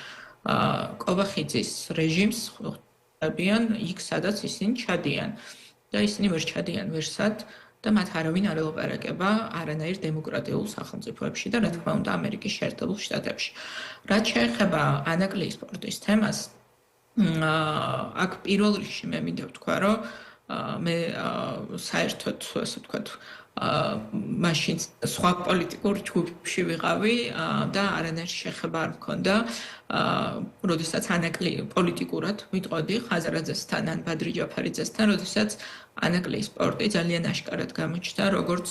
კობახიძის რეჟიმს ხვდებიან იქ, სადაც ისინი ჩადიან და ისინი ვერ ჩადიან ვერსად და მათ არავინ არ ელაპარაკება არანაირ დემოკრატიულ სახელმწიფოებში და რა თქმა უნდა ამერიკის შეერთებულ შტატებში. რაც შეეხება ანაკლიის პორტის თემას, აქ პირველ რიგში მე მინდა ვთქვა, რომ მე საერთოდ ასე ვთქვათ მაშინ სხვა პოლიტიკურ ჯგუფში ვიყავი და არანაირი შეხება არ მქონდა, როდესაც ანაკლი პოლიტიკურად ვიტყოდი ხაზარაძესთან ან ბადრი ჯაფარიძესთან, როდესაც ანაკლიის პორტი ძალიან აშკარად გამოჩნდა როგორც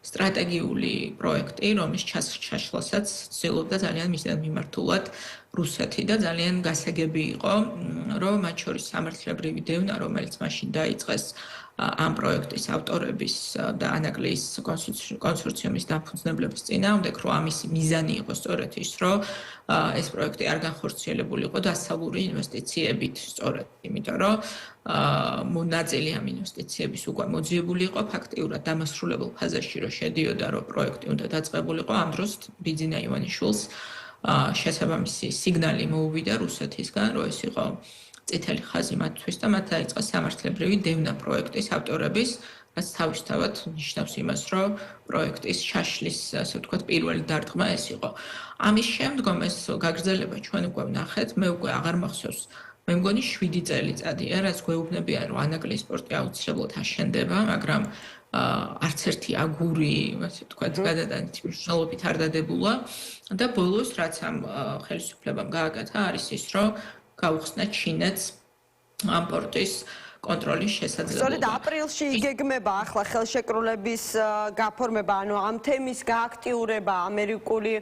სტრატეგიული პროექტი, რომლის ჩაშლასაც ცდილობდა ძალიან მიზანმიმართულად რუსეთი და ძალიან გასაგები იყო, რომ მათ შორის სამართლებრივი დევნა, რომელიც მაშინ დაიწყეს ამ პროექტის ავტორების და ანაკლიის კონსორციუმის დაფუძნებლების წინააღმდეგ, რომ ამისი მიზანი იყო სწორედ ის, რომ ეს პროექტი არ განხორციელებულიყო იყო დასავლური ინვესტიციებით სწორედ, იმიტომ რომ ნაწილი ამ ინვესტიციების უკვე მოძიებული იყო, ფაქტიურად დამასრულებელ ფაზაში რომ შედიოდა, რომ პროექტი უნდა დაწყებულიყო, ამ დროს ბიძინა ივანიშვილს შესაბამისი სიგნალი მოუვიდა რუსეთისგან, რომ ეს იყო წითელი ხაზი მათთვის და მათ დაიწყეს სამართლებრივი დევნა პროექტის ავტორების, რაც თავისთავად ნიშნავს იმას, რომ პროექტის შაშლის, ასე ვთქვათ, პირველი დარტყმა ეს იყო. ამის შემდგომ ეს გაგრძელება ჩვენ უკვე ვნახეთ, მე უკვე აღარ მახსოვს, მე მგონი 7 წელიწადია, რაც გვეუბნებიან, რომ ანაკლიის პორტი აუცილებლად აშენდება, მაგრამ არც ერთი აგური, ასე ვთქვათ, გადადანით მნიშვნელობით არ დადებულა და ბოლოს რაც ამ ხელისუფლებამ გააკეთა, არის ის, რომ გაუხსნა ჩინეთს ამ პორტის კონტროლის შესაძლებლობა. სწორედ აპრილში იგეგმება ახლა ხელშეკრულების გაფორმება, ანუ ამ თემის გააქტიურება ამერიკული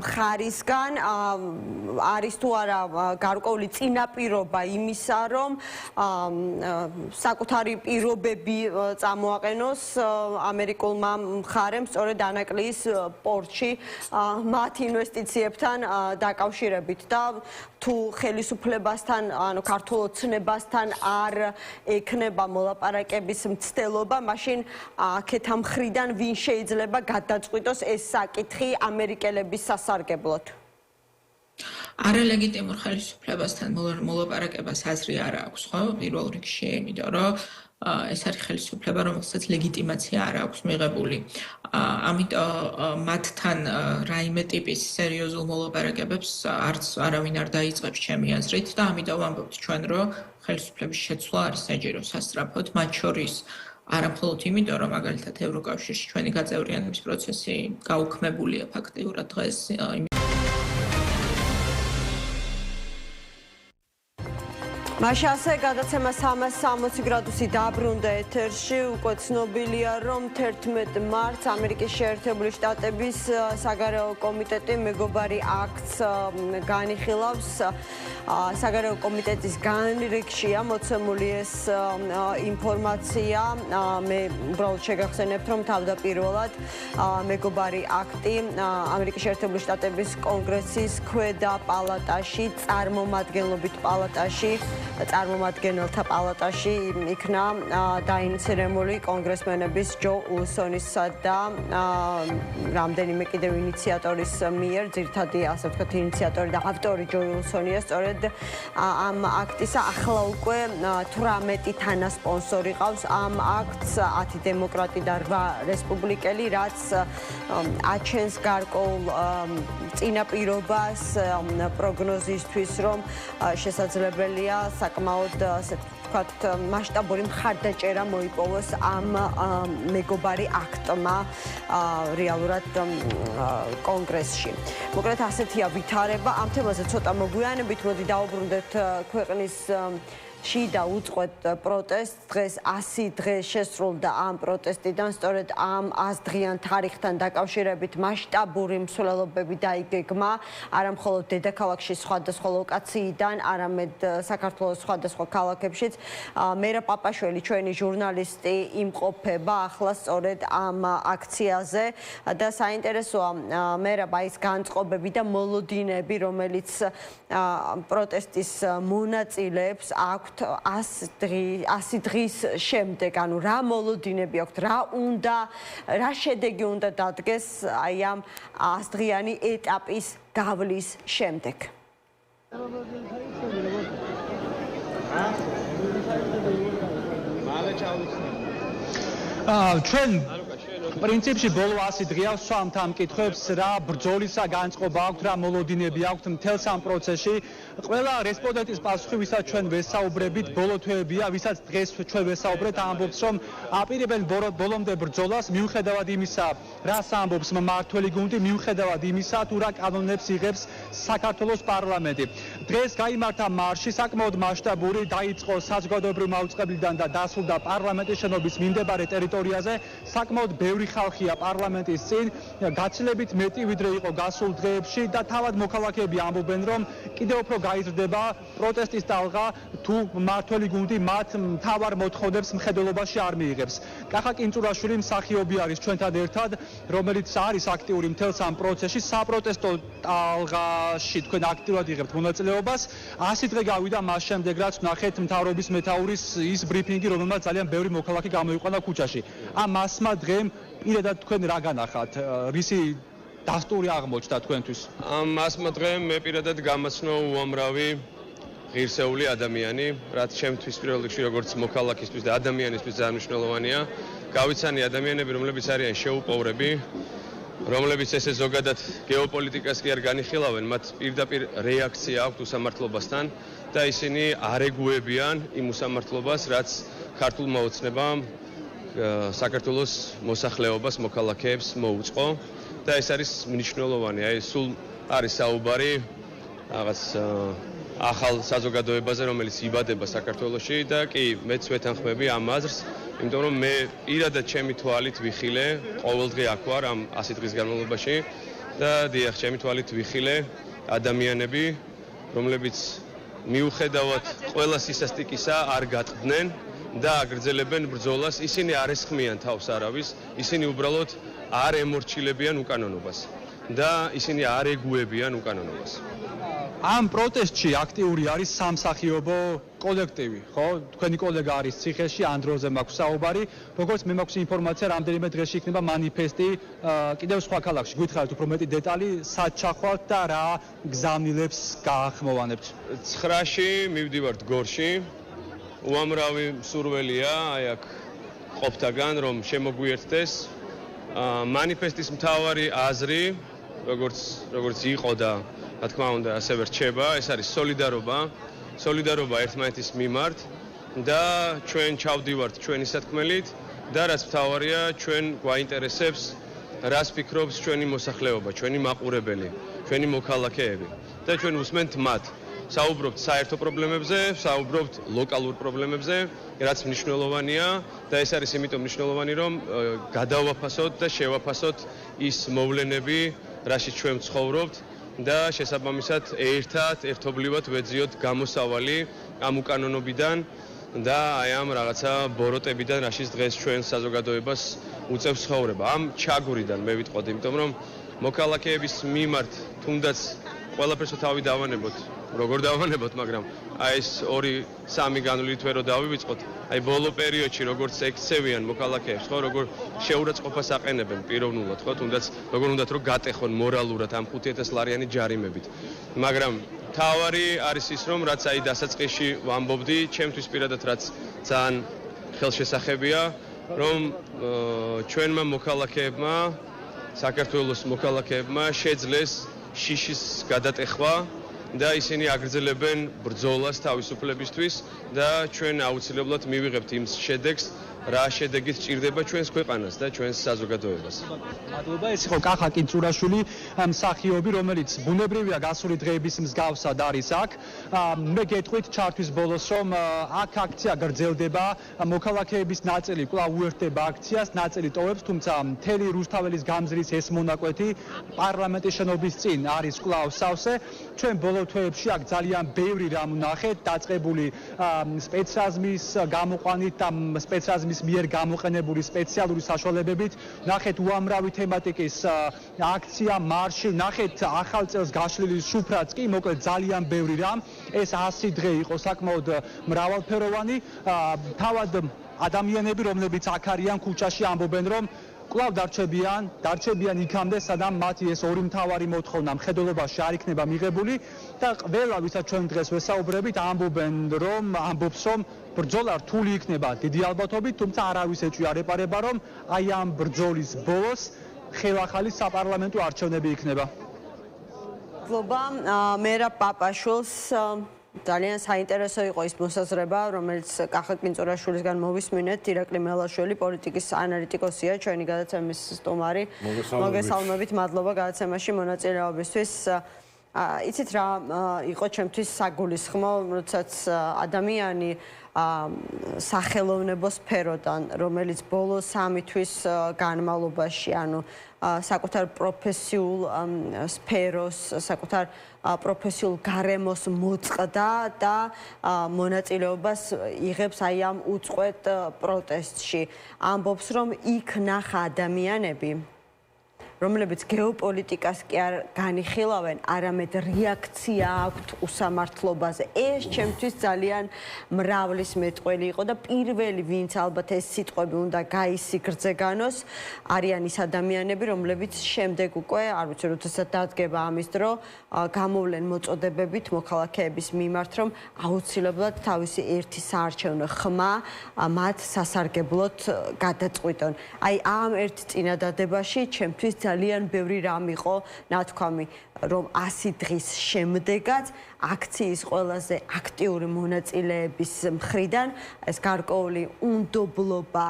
მხარისგან არის თუ არა გარკვეული წინაპირობა იმისა, რომ საკუთარი პირობები წამოაყენოს ამერიკულმა მხარემ სწორედ ანაკლიის პორტში მათ ინვესტიციებთან დაკავშირებით და თუ ხელისუფლებასთან, ანუ ქართულ ოცნებასთან არ ექნება მოლაპარაკების მცდელობა, მაშინ აქეთ ამ მხრიდან ვინ შეიძლება გადაწყვიტოს ეს საკითხი ამერიკელების სასარგებლოდ? არალეგიტიმურ ხელისუფლებასთან მოლაპარაკებას აზრი არ აქვს, ხო? პირველ რიგში, იმიტომ რომ ეს არის ხელისუფლება, რომელსაც ლეგიტიმაცია არ აქვს მიღებული. ამიტომ მათთან რაიმე ტიპის სერიოზულ მოლაპარაკებებს არც არავინ არ დაიწყებს ჩემი აზრით და ამიტომ ვამბობთ ჩვენ, რომ ხელისუფლების შეცვლა არის საჭირო სასწრაფოდ, მათ შორის არა მხოლოდ იმიტომ, რომ მაგალითად ევროკავშირში ჩვენი გაწევრიანების პროცესი გაუქმებულია ფაქტიურად დღეს, მაშასე გადაცემა 360 გრადუსი დაბრუნდა ეთერში. უკვე ცნობილია, რომ 11 მარტს ამერიკის შეერთებული შტატების საგარეო კომიტეტი მეგობარი აქტს განიხილავს. საგარეო კომიტეტის განრიგშია მოცემული ეს ინფორმაცია. მე უბრალოდ შეგახსენებთ, რომ თავდაპირველად მეგობარი აქტი ამერიკის შეერთებული შტატების კონგრესის ქვედა პალატაში, წარმომადგენლობით პალატაში წარმომადგენელთა პალატაში იქნა დაინიცირებული კონგრესმენების ჯო ულსონისა და რამდენიმე კიდევ ინიციატორის მიერ, ძირითადი ასე ვთქვათ ინიციატორი და ავტორი ჯო ულსონია, სწორედ ამ აქტისა ახლა უკვე 18 თანასპონსორი ყავს ამ აქტს, 10 დემოკრატი და 8 რესპუბლიკელი, რაც აჩენს გარკვეულ წინაპირობას პროგნოზისთვის, რომ შესაძლებელია საკმაოდ ასე ვთქვათ მასშტაბური მხარდაჭერა მოიპოვოს ამ მეგობარი აქტმა რეალურად კონგრესში. მოკლედ ასეთია ვითარება. ამ თემაზე ცოტა მოგვიანებით, მოდი დავუბრუნდეთ ქვეყნის შიდა უწყვეტ პროტესტს. დღეს 100 დღე შესრულდა ამ პროტესტიდან, სწორედ ამ 100 დღიან თარიღთან დაკავშირებით მასშტაბური მსვლელობები დაიგეგმა, არა მხოლოდ დედაქალაქში სხვადასხვა ლოკაციიდან, არამედ საქართველოს სხვადასხვა ქალაქებშიც. მერა პაპაშვილი, ჩვენი ჟურნალისტი, იმყოფება ახლა სწორედ ამ აქციაზე და საინტერესოა მერა ის განწყობები და მოლოდინები, რომელიც პროტესტის მონაწილეებს აქვთ 100 დღის შემდეგ, ანუ რა მოლოდინები აქვთ, რა შედეგი უნდა დადგეს აი ამ 100 დღიანი ეტაპის გავლის შემდეგ. ჩვენ პრინციპში ბოლო 100 დღეა ვსვამთ ამ კითხვებს, რა ბრძოლისა განწყობა აქვთ, რა მოლოდინები აქვთ მთელს ამ პროცესში. ყველა რესპონდენტის პასუხი, ვისაც ჩვენ ვესაუბრებით, ბოლო თვეებია, ვისაც დღეს ჩვენ ვესაუბრეთ, ამბობს, რომ აპირებენ ბოლომდე ბრძოლას, მიუხედავად იმისა, რას ამბობს მმართველი გუნდი, მიუხედავად იმისა, თუ რა კანონებს იღებს საქართველოს პარლამენტი. დღეს გაიმართა მარში, საკმაოდ მასშტაბური, დაიწყო საზოგადოებრივ მაუწყებლიდან და დასრულდა პარლამენტის შენობის მიმდებარე ტერიტორიაზე. საკმაოდ ბევრი ხალხია პარლამენტის წინ, გაცილებით მეტი ვიდრე იყო გასულ დღეებში და თავად მოქალაქეები ამბობენ, რომ კიდევ უფრო გაიზრდება პროტესტის ტალღა, თუ მმართველი გუნდი მათ მთავარ მოთხოვნებს მხედველობაში არ მიიღებს. კახა კინწურაშვილი მსახიობი არის ჩვენთან ერთად, რომელიც არის აქტიური მთელს ამ პროცესში, საპროტესტო ტალღაში თქვენ აქტიურად იღებთ მონაწილეობას. 100 დღე გავიდა მას შემდეგ, რაც ვნახეთ მთავრობის მეთაურის ის ბრიფინგი, რომელმაც ძალიან ბევრი მოქალაქე გამოიყვანა ქუჩაში. ამ 100 დღემ პირადად თქვენ რა განახათ? რისი დასტური აღმოჩნდა თქვენთვის? ამ 100 დღემ მე პირადად გამაცნო უამრავი ღირსეული ადამიანი, რაც ჩემთვის პირველ რიგში როგორც მოქალაქისთვის და ადამიანისთვის ძალიან მნიშვნელოვანია. გავიცანი ადამიანები, რომლებიც არიან შეუპოვრები, რომლებიც ესე ზოგადად გეოპოლიტიკას კი არ განიხილავენ, მათ პირდაპირ რეაქცია აქვთ უსამართლობასთან და ისინი არ ეგუებიან იმ უსამართლობას, რაც ქართულმა ოცნებამ საქართველოს მოსახლეობას, მოქალაქეებს მოუწყო და ეს არის მნიშვნელოვანი. აი სულ არის საუბარი რაღაც ახალ საზოგადოებაზე, რომელიც იბადება საქართველოში და კი მეც ვეთანხმები ამ აზრს, იმიტომ რომ მე პირადად ჩემი თვალით ვიხილე, ყოველდღე აქ ვარ ამ 100 დღის განმავლობაში და დიახ, ჩემი თვალით ვიხილე ადამიანები, რომლებიც მიუხედავად ყველა სისასტიკისა არ გატყდნენ და აგრძელებენ ბრძოლას. ისინი არ ესხმიან თავს არავის, ისინი უბრალოდ არ ემორჩილებიან უკანონობას და ისინი არ ეგუებიან უკანონობას. ამ პროტესტში აქტიური არის სამსახიობო კოლექტივი, ხო? თქვენი კოლეგა არის ციხეში, ანდროზე მაქვს საუბარი. როგორც მე მაქვს ინფორმაცია, რამდენიმე დღეში იქნება манифеסטი კიდევ სხვა ქალაქში. გითხარით უფრო მეტი დეტალი, სად ჩახვალთ და რა გზავნილებს გაახმოვანებთ? 9-ში მივდივართ გორში. უამრავი მსურველია აი აქ ყოფთაგან, რომ შემოგვიერთდეს. манифеסטის მთავარი აზრი, როგორც იყო და რა თქმა უნდა, ასევე რჩება, ეს არის სოლიდარობა ერთმანეთის მიმართ და ჩვენ ჩავდივართ ჩვენი სათქმელით და რაც მთავარია, ჩვენ გვაინტერესებს, რას ფიქრობს ჩვენი მოსახლეობა, ჩვენი მაყურებელი, ჩვენი მოქალაქეები და ჩვენ უსმენთ მათ. საუბრობთ საერთო პრობლემებზე, საუბრობთ ლოკალურ პრობლემებზე, რაც მნიშვნელოვანია და ეს არის იმიტომ მნიშვნელოვანი, რომ გადავაფასოთ და შევაფასოთ ის მოვლენები, რაშიც ჩვენ ცხოვრობთ და შესაბამისად ერთობლივად ვეძიოთ გამოსავალი ამ უკანონობიდან და აი ამ რაღაცა ბოროტებიდან, რაშიც დღეს ჩვენ საზოგადოებას უწევს ცხოვრება. ამ ჩაგვრიდან მე ვიტყოდი, იმიტომ რომ მოქალაქეების მიმართ თუნდაც ყველაფერს თავი დავანებოთ, როგორ დავანებოთ, მაგრამ აი ეს 2-3 განვლით ვერ დავივიწყოთ. აი ბოლო პერიოდში როგორც ექცევიან მოქალაქეებს, ხო, როგორ შეურაცხყოფას აყენებენ პიროვნულად, ხო, თუნდაც როგორ უნდათ რომ გატეხონ მორალურად ამ 5,000 ლარიანი ჯარიმებით. მაგრამ თავარი არის ის, რომ რაც აი დასაწყისში ვამბობდი, ჩემთვის პირადად რაც ძალიან ხელშესახებია, რომ ჩვენმა მოქალაქეებმა, საქართველოს მოქალაქეებმა შეძლეს შიშის გადატეხვა და ისინი აგრძელებენ ბრძოლას თავისუფლებისთვის და ჩვენ აუცილებლად მივიღებთ იმ შედეგს, რა შედეგით სჭირდება ჩვენს ქვეყანას და ჩვენს საზოგადოებას. მადლობა, ეს იყო კახა კინწურაშვილი, მსახიობი, რომელიც ბუნებრივია გასული დღეების მსგავსად არის აქ. მე გეტყვით ჩართვის ბოლოს, რომ აქ აქცია გრძელდება, მოქალაქეების ნაწილი კვლავ უერთდება აქციას, ნაწილი ტოვებს, თუმცა მთელი რუსთაველის გამზრის ეს მონაკვეთი პარლამენტის შენობის წინ არის კვლავ სავსე. ჩვენ ბოლო თვეებში აქ ძალიან ბევრი რამ ვნახეთ, დაწყებული სპეცრაზმის გამოყვანით და სპეცრაზმის მიერ გამოყენებული სპეციალური საშუალებებით, ნახეთ უამრავი თემატიკის აქცია, მარში, ნახეთ ახალ წელს გაშლილი სუფრაც კი, მოკლედ ძალიან ბევრი რამ. ეს 100 დღე იყო საკმაოდ მრავალფეროვანი. თავად ადამიანები, რომლებიც აქ არიან ქუჩაში, ამბობენ, რომ კვლავ დარჩებიან იქამდე, სადამ მათი ეს ორი მთავარი მოთხოვნა მხედველობაში არ იქნება მიღებული და ყველა, ვისაც ჩვენ დღეს ვესაუბრებით, ამბობს, რომ ბრძოლა რთული იქნება დიდი ალბათობით, თუმცა არავის ეჭვი არ ეპარება, რომ აი ამ ბრძოლის ბოლოს ხელახალი საპარლამენტო არჩევნები იქნება. მადლობა, მერაბ პაპაშვილს ძალიან საინტერესო იყო ის მოსაზრება, რომელიც კახა კინწურაშვილისგან მოვისმინეთ. ირაკლი მელაშვილი, პოლიტიკის ანალიტიკოსია, ჩვენი გადაცემის სტუმარი. მოგესალმებით, მადლობა გადაცემაში მონაწილეობისთვის. იცით რა იყო ჩემთვის საგულისხმო, როდესაც ადამიანი სახელოვნებო სფეროდან, რომელიც ბოლო 3 თვის განმავლობაში, ანუ საკუთარ პროფესიულ სფეროს, საკუთარ პროფესიულ გარემოს მოწყდა და მონაწილეობას იღებს აი ამ უწყვეტ პროტესტში. ამბობს, რომ იქ ნახა ადამიანები, რომლებიც გეოპოლიტიკას კი არ განიხილავენ, არამედ რეაქცია აქვთ უსამართლობაზე. ეს ჩემთვის ძალიან მრავლის მეტყველი იყო და პირველი, ვინც ალბათ ეს სიტყვები უნდა გაისიგრძე განოს, არიან ის ადამიანები, რომლებიც შემდეგ უკვე, არ ვიცი, როდესაც დადგება ამის დრო, გამოვლენ მოწოდებებით მოქალაქეების მიმართ, რომ აუცილებლად თავისი ერთი საარჩევნო ხმა მათ სასარგებლოდ გადაწყვიტონ. აი ამ ერთ წინადადებაში ჩემთვის ძალიან ბევრი რამ იყო ნათქვამი, რომ 100 დღის შემდეგაც აქციის ყველაზე აქტიური მონაწილეების მხრიდან ეს გარკვეული უნდობლობა,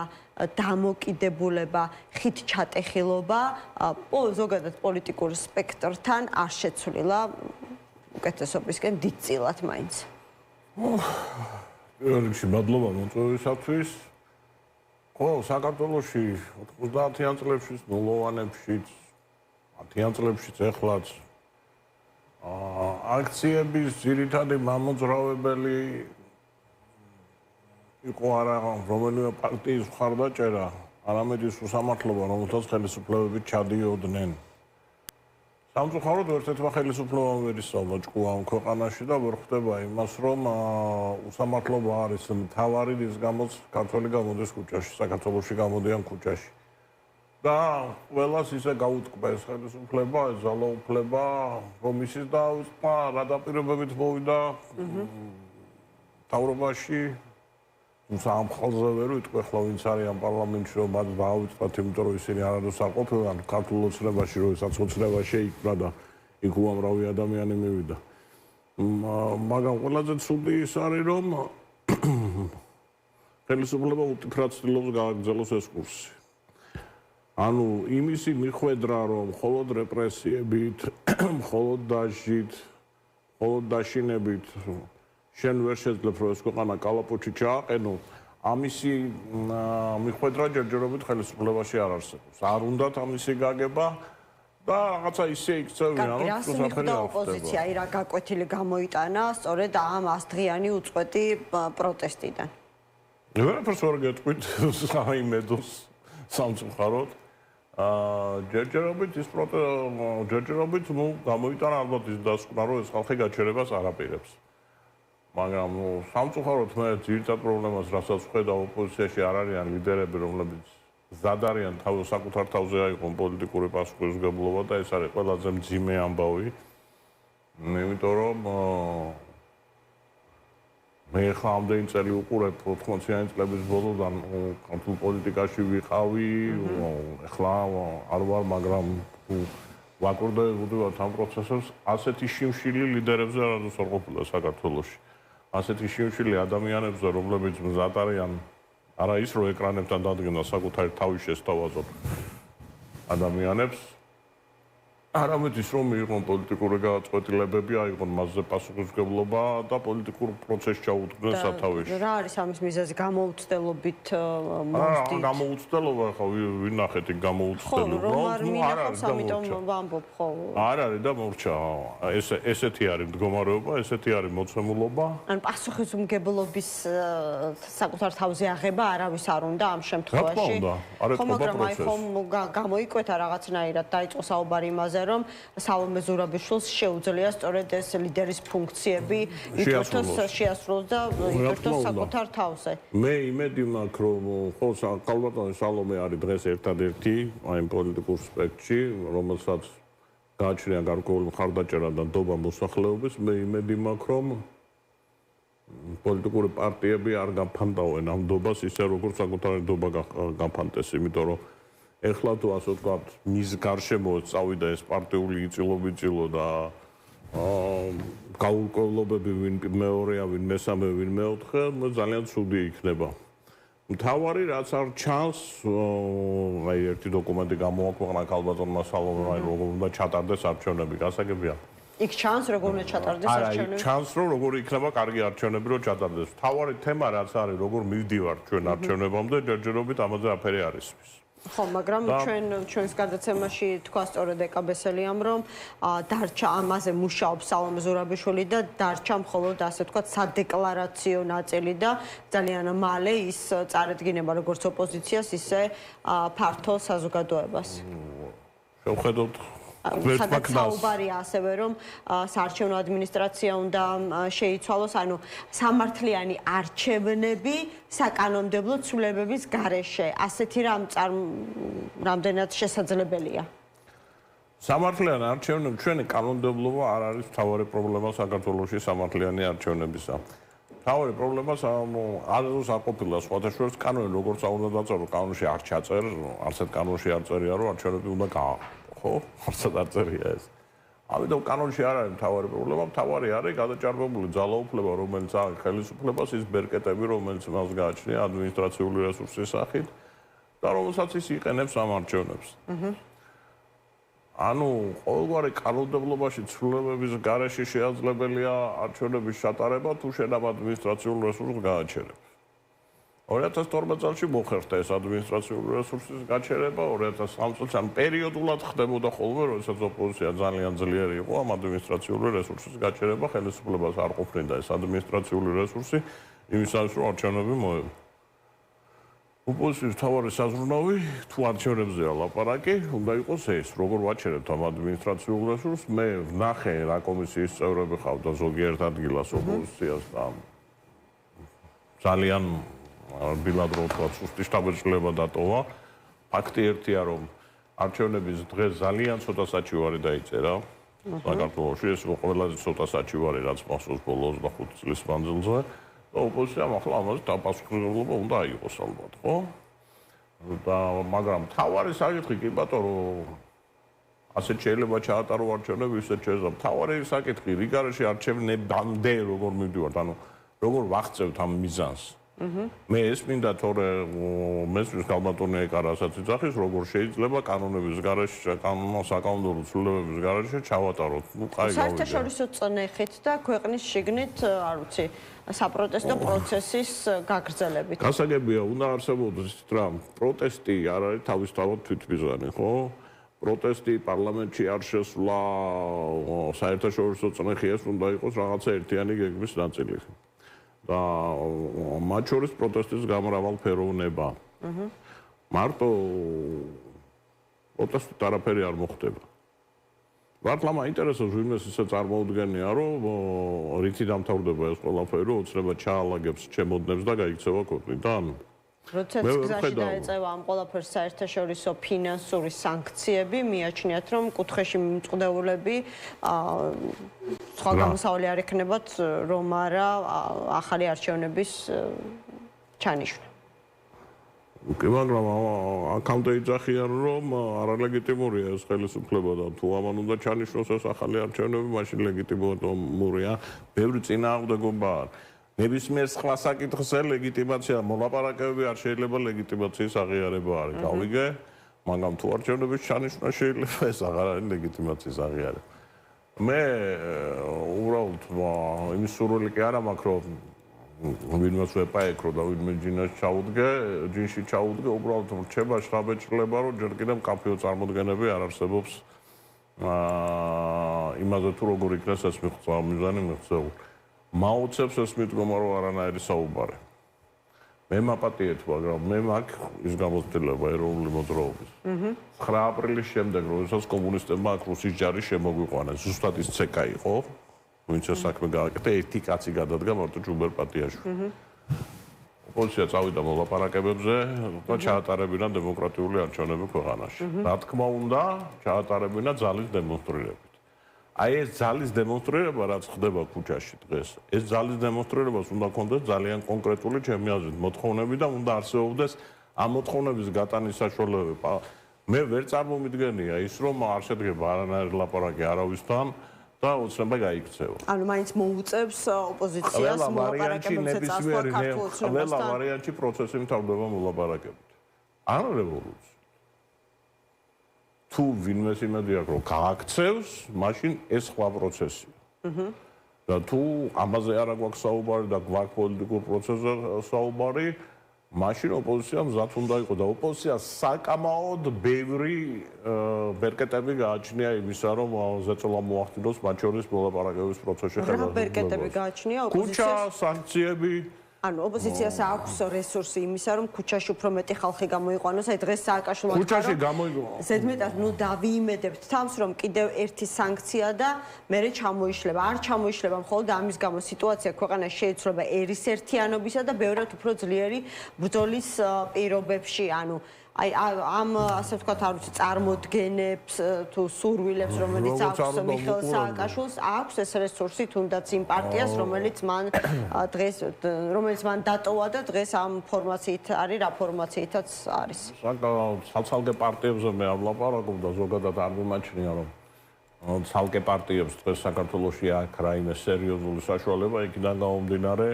დამოკიდებულება, ხით ჩატეხილობა ზოგადად პოლიტიკურ სპექტრთან არ შეცვლილა უკეთესობისკენ დიდწილად მაინც. პირველ რიგში მადლობა მოწვევისათვის. ხო, საქართველოში 90-იან წლებშიც, ნულოვანებშიც, 10-იან წლებშიც ეხლაც აქციების ძირითადი მამოძრავებელი იყო არა რომელიმე პარტიის მხარდაჭერა, არამედ ის უსამართლობა, რომელთაც ხელისუფლებები ჩადიოდნენ სამწუხაროდ ერთ-ერთმა ხელისუფლებამ ვერ ისწავლა ჭკუა ამ ქვეყანაში და ვერ ხვდება იმას, რომ უსამართლობა არის მთავარი, რის გამოც ქართველი გამოდის ქუჩაში, საქართველოში გამოდიან ქუჩაში. და ყველას ისე გაუტკბეს ხელისუფლება, ძალაუფლება, რომ ისიც დაუწყმა, რა დაპირებებით მოვიდა მთავრობაში. თუმცა ამ ხალხზე ვერ ვიტყვი ახლა ვინც არის ამ პარლამენტში, რომ მათ დაავიწყათ, იმიტომ რომ ისინი არადოს არ ყოფილან ქართულ ოცნებაში, როდესაც ოცნება შეიქმნა და იქ უამრავი ადამიანი მივიდა. მაგრამ ყველაზე ცუდი ის არის, რომ ხელისუფლება უტიფრად ცდილობს გააგრძელოს ეს კურსი. ანუ იმისი მიხვედრა, რომ მხოლოდ რეპრესიებით, მხოლოდ დაჟით, მხოლოდ დაშინებით შენ ვერ შეძლებ რომ ეს ქვეყანა კალაპოჩი ჩააყენო, ამისი მიხვედრა ჯერჯერობით ხელისუფლებაში არ არსებობს. არ უნდათ ამისი გაგება და რაღაცა ისე იქცევიან, რომ საფერი არ ოპოზიცია აი რა გაკვეთილი გამოიტანა სწორედ ამ 100 დღიანი უწყვეტი პროტესტიდან. ვერაფერს ვერ გეტყვით საიმედოს სამწუხაროდ. ჯერჯერობით ის ჯერჯერობით გამოიტანა ალბათ ის დასკვნა, რომ ეს ხალხი გაჩერებას არ აპირებს. მაგრამ სამწუხაროდ მე ძირითად პრობლემას რასაც ხედა ოპოზიციაში არ არიან ლიდერები, რომლებიც მზად არიან საკუთარ თავზე აიღონ პოლიტიკური პასუხისმგებლობა და ეს არის ყველაზე მძიმე ამბავი. იმიტომ რომ მე ხა ამდენი წელი უყურებ 80-იანი წლების ბოლოდან ქართულ პოლიტიკაში ვიყავი, ახლა არ ვარ, მაგრამ ვაკურდებული ვარ ამ პროცესებს. ასეთი შიმშილი ლიდერებზე არასდროს არ ყოფილა საქართველოში. ასეთი შიმშილი ადამიანებზე, რომლებიც მზად არიან არა ის რომ ეკრანებთან დადგენა საკუთარი თავის შესთავაზონ ადამიანებს, არამედ ის რომ მიიღონ პოლიტიკური გადაწყვეტილებები, აიღონ მასზე პასუხისმგებლობა და პოლიტიკურ პროცესს ჩაუდგნენ სათავეში. რა არის ამის მიზეზი? გამოუცდელობით მოსდით? გამოუცდელობა ხო ვინახეთ იქ გამოუცდელობა. ხო, არ მინახავს, ამიტომ ვამბობ ხო. არ არის და მორჩა. ესეთი არის მდგომარეობა, ესეთი არის მოცემულობა. ან პასუხისმგებლობის საკუთარ თავზე აღება არავის არ უნდა ამ შემთხვევაში. ხო, მაგრამ აი ხომ გამოიკვეთა რაღაცნაირად დაიწყო საუბარი იმაზე, რომ სალომე ზურაბიშვილს შეუძლია სწორედ ეს ლიდერის ფუნქციები შეასრულოს და იკეთოს საკუთარ თავზე. მე იმედი მაქვს, რომ ხო კალბატონი სალომე არის დღეს ერთადერთი აი პოლიტიკურ სპექტრში, რომელსაც გააჩნია გარკვეული მხარდაჭერა და ნდობა მოსახლეობის. მე იმედი მაქვს, რომ პოლიტიკური პარტიები არ გაფანტავენ ამ ნდობას ისე როგორც საკუთარი ნდობა გაფანტეს, იმიტომ რომ ეხლა თუ ასე ვთქვათ, მის გარშემო წავიდა ეს პარტიული იწილო და გაურკვევლობები ვინ მეორეა, ვინ მესამე, ვინ მეოთხე, ძალიან ცუდი იქნება. მთავარი რაც არ ჩანს, აი ერთი დოკუმენტი გამოაქვეყნა კალბატონმა სალომემ, აი როგორ უნდა ჩატარდეს არჩევნები, გასაგებია. იქ ჩანს როგორ უნდა ჩატარდეს არჩევნები? არა, ჩანს რომ როგორ იქნება კარგი არჩევნები რომ ჩატარდეს. მთავარი თემა რაც არის, როგორ მივდივართ ჩვენ არჩევნებამდე, ჯერჯერობით ამაზე აფერი არ ისმის. ხო, მაგრამ ჩვენს გადაცემაში თქვა სწორედ ეკაბესელიამ, რომ დარჩა ამაზე მუშაობს სალომე ზურაბიშვილი და დარჩა მხოლოდ ასე ვთქვათ სადეკლარაციო ნაწილი და ძალიან მალე ის წარედგინება როგორც ოპოზიციას, ისე ფართო საზოგადოებას. შევხედოთ სადაც საუბარია ასევე, რომ საარჩევნო ადმინისტრაცია უნდა შეიცვალოს, ანუ სამართლიანი არჩევნები საკანონმდებლო ცვლილებების გარეშე. ასეთი რამ რამდენად შესაძლებელია? სამართლიანი არჩევნები, ჩვენი კანონმდებლობა არ არის მთავარი პრობლემა საქართველოში სამართლიანი არჩევნებისა. მთავარი პრობლემა არასდროს არ ყოფილა სხვადასხვა კანონი, როგორც უნდა დაწერო, კანონში არ ჩაწერ, არცერთ კანონში არ წერია, რომ არჩევნები უნდა გააყო. ხო, არცად არ წერია ეს. ამიტომ კანონში არ არის მთავარი პრობლემა, მთავარი არის გადაჭარბებული ძალაუფლება, რომელიც აქვს ხელისუფლებას, ის ბერკეტები, რომელიც მას გააჩნია ადმინისტრაციული რესურსის სახით და რომელსაც ის იყენებს ამ არჩევნებს. ანუ ყოველგვარი კანონმდებლობაში ცვლილებების გარეშე შეაძლებელია არჩევნების ჩატარება, თუ შენ ამ ადმინისტრაციულ რესურსს გააჩერებ. 2012 წელს მოხერხდა ეს ადმინისტრაციული რესურსის გაჩერება, 2003 წელს ან პერიოდულად ხდებოდა ხოლმე, როდესაც ოპოზიცია ძალიან ძლიერი იყო, ამ ადმინისტრაციული რესურსის გაჩერება ხელისუფლებას არ ყოფნიდა ეს ადმინისტრაციული რესურსი იმისათვის, რომ არჩევნები მოეღო. ოპოზიციის მთავარი საზრუნავი თუ არჩევნებზეა ლაპარაკი, უნდა იყოს ეს, როგორ ვაჩერებთ ამ ადმინისტრაციულ რესურსს. მე ვნახე რა კომისიის წევრები ხავდა ზოგიერთ ადგილას ოპოზიციას და ძალიან რბილად რო ვთქვა, სუსტი შთაბეჭდილება დატოვა. ფაქტი ერთია, რომ არჩევნების დღეს ძალიან ცოტა საჩივარი დაიწერა საქართველოში, ეს ყველაზე ცოტა საჩივარი, რაც მახსოვს ბოლო 25 წლის მანძილზე. ოპოზიციამ ახლა ამაზე დაპასუხისმგებლობა უნდა იყოს ალბათ, ხო? და მაგრამ თავარი საკითხი კი ბატონო, ასეთ შეიძლება ჩაატარო არჩევნები, ისეთ შეიძლება. თავარი საკითხი რიგარეში არჩევნებამდე როგორ მივდივართ, ანუ როგორ ვახცევთ ამ მიზანს. მე ეს მინდა თორე მესმის კალბატონია ეკარასაც იძახის, როგორ შეიძლება კანონების გარეშე, საკანონმდებლო ცვლილებების გარეშე ჩავატაროთ. ნუ კაი გავიგე. საერთაშორისო წნეხით და ქვეყნის შიგნით, არ ვიცი, საპროტესტო პროცესის გაგრძელებით. გასაგებია, უნდა არსებობდეს ისეთ რამ, პროტესტი არ არის თავისთავად თვითმიზანი, ხო? პროტესტი პარლამენტში არ შესვლა, საერთაშორისო წნეხი ეს უნდა იყოს რაღაცა ერთიანი გეგმის ნაწილი. და მათ შორის პროტესტის გამრავალფეროვნება. მარტო პროტესტით არაფერი არ მოხდება. მართლა მაინტერესებს ვინმეს ისე წარმოუდგენია, რომ რითი დამთავრდება ეს ყველაფერი, ოცნებად ჩაალაგებს ჩემოდნებს და გაიქცევა ქვეყნიდან. როდესაც გზაში დაეწევა ამ ყველაფერს საერთაშორისო ფინანსური სანქციები, მიაჩნიათ, რომ კუთხეში მიმწყდეულები სხვა გამოსავალი არ ექნებათ, რომ არა ახალი არჩევნების ჩანიშვნა. კი, მაგრამ აქამდე იძახიან, რომ არალეგიტიმურია ეს ხელისუფლება და თუ ამან უნდა ჩანიშნოს ეს ახალი არჩევნები, მაშინ ლეგიტიმურია. ბევრი წინააღმდეგობა არის. ნებისმიერ სხვა საკითხზე ლეგიტიმაცია, მოლაპარაკებები არ შეიძლება ლეგიტიმაციის აღიარება არის. გავიგე, მაგრამ თუ არჩევნების ჩანიშვნა შეიძლება, ეს აღარ არის ლეგიტიმაციის აღიარება. მე უბრალოდ იმის სურვილი კი არა მაქვს, რომ ვინმეს ვეპაეკრო და ვინმე ჯინში ჩაუდგე, უბრალოდ რჩება შთაბეჭდილება, რომ ჯერ კიდევ მკაფიო წარმოდგენები არ არსებობს იმაზე თუ როგორ იქნეს ეს მიზანი მიღწეული. მაუცებს ეს მიდგომა, რომ არანაირი საუბარი. მე მაპატიეთ, მაგრამ მე მაქვს ის გამოცდილება ეროვნული მოძრაობის. 9 აპრილის შემდეგ, როდესაც კომუნისტებმა აქ რუსის ჯარი შემოგვიყვანეს, ზუსტად ის ცეკა იყო, ვინც ეს საქმე გააკეთა, ერთი კაცი გადადგა მარტო ჯუბერ პატიაშვილი. ოპოზიცია წავიდა მოლაპარაკებებზე და ჩაატარებინა დემოკრატიული არჩევნები ქვეყანაში. რა თქმა უნდა, ჩაატარებინა ძალის დემონსტრირებით. აი ეს ძალის დემონსტრირება, რაც ხდება ქუჩაში დღეს, ეს ძალის დემონსტრირებას უნდა ქონდეს ძალიან კონკრეტული ჩემი აზრით მოთხოვნები და უნდა არსებობდეს ამ მოთხოვნების გატანის საშუალებები. მე ვერ წარმომიდგენია ის, რომ არ შედგება არანაირი ლაპარაკი არავისთან და ოცნება გაიქცევა. ანუ მაინც მოუწევს ოპოზიციას მოლაპარაკებებზე წასვლა ქართულ ოცნებასთან. ყველა ვარიანტში პროცესი მთავრდება მოლაპარაკებით. არა რევოლუცია. თუ ვინმეს იმედი აქვს, რომ გააქცევს, მაშინ ეს სხვა პროცესია. და თუ ამაზე არა გვაქვს საუბარი და გვაქვს პოლიტიკურ პროცესზე საუბარი, მაშინ ოპოზიცია მზად უნდა იყოს და ოპოზიციას საკამაოდ ბევრი ბერკეტები გააჩნია იმისა, რომ ზეწოლა მოახდინოს მათ შორის მოლაპარაკების პროცესში ხელმძღვანელობას. რა ბერკეტები გააჩნია ოპოზიციას? ქუჩა, სანქციები. ანუ ოპოზიციას აქვს რესურსი იმისა, რომ ქუჩაში უფრო მეტი ხალხი გამოიყვანოს, აი დღეს სააკაშვილმა თქვა, ქუჩაში გამოიყვანოს. ზედმეტად ნუ დავიიმედებთ თავს, რომ კიდევ ერთი სანქცია და მერე ჩამოიშლება. არ ჩამოიშლება მხოლოდ ამის გამო სიტუაცია ქვეყანაში შეიცვლება ერის ერთიანობისა და ბევრად უფრო ძლიერი ბრძოლის პირობებში, ანუ აი ამ ასე ვთქვათ, არ ვიცი, წარმოდგენებს თუ სურვილებს, რომელიც აქვს მიხეილ სააკაშვილს, აქვს ეს რესურსი თუნდაც იმ პარტიას, რომელიც მან დატოვა და დღეს ამ ფორმაციით არის, რა ფორმაციითაც არის. ცალკე პარტიებზე მე არ ვლაპარაკობ და ზოგადად არ მიმაჩნია, რომ ცალკე პარტიებს დღეს საქართველოში აქვს რაიმე სერიოზული საშუალება, იქიდან გამომდინარე,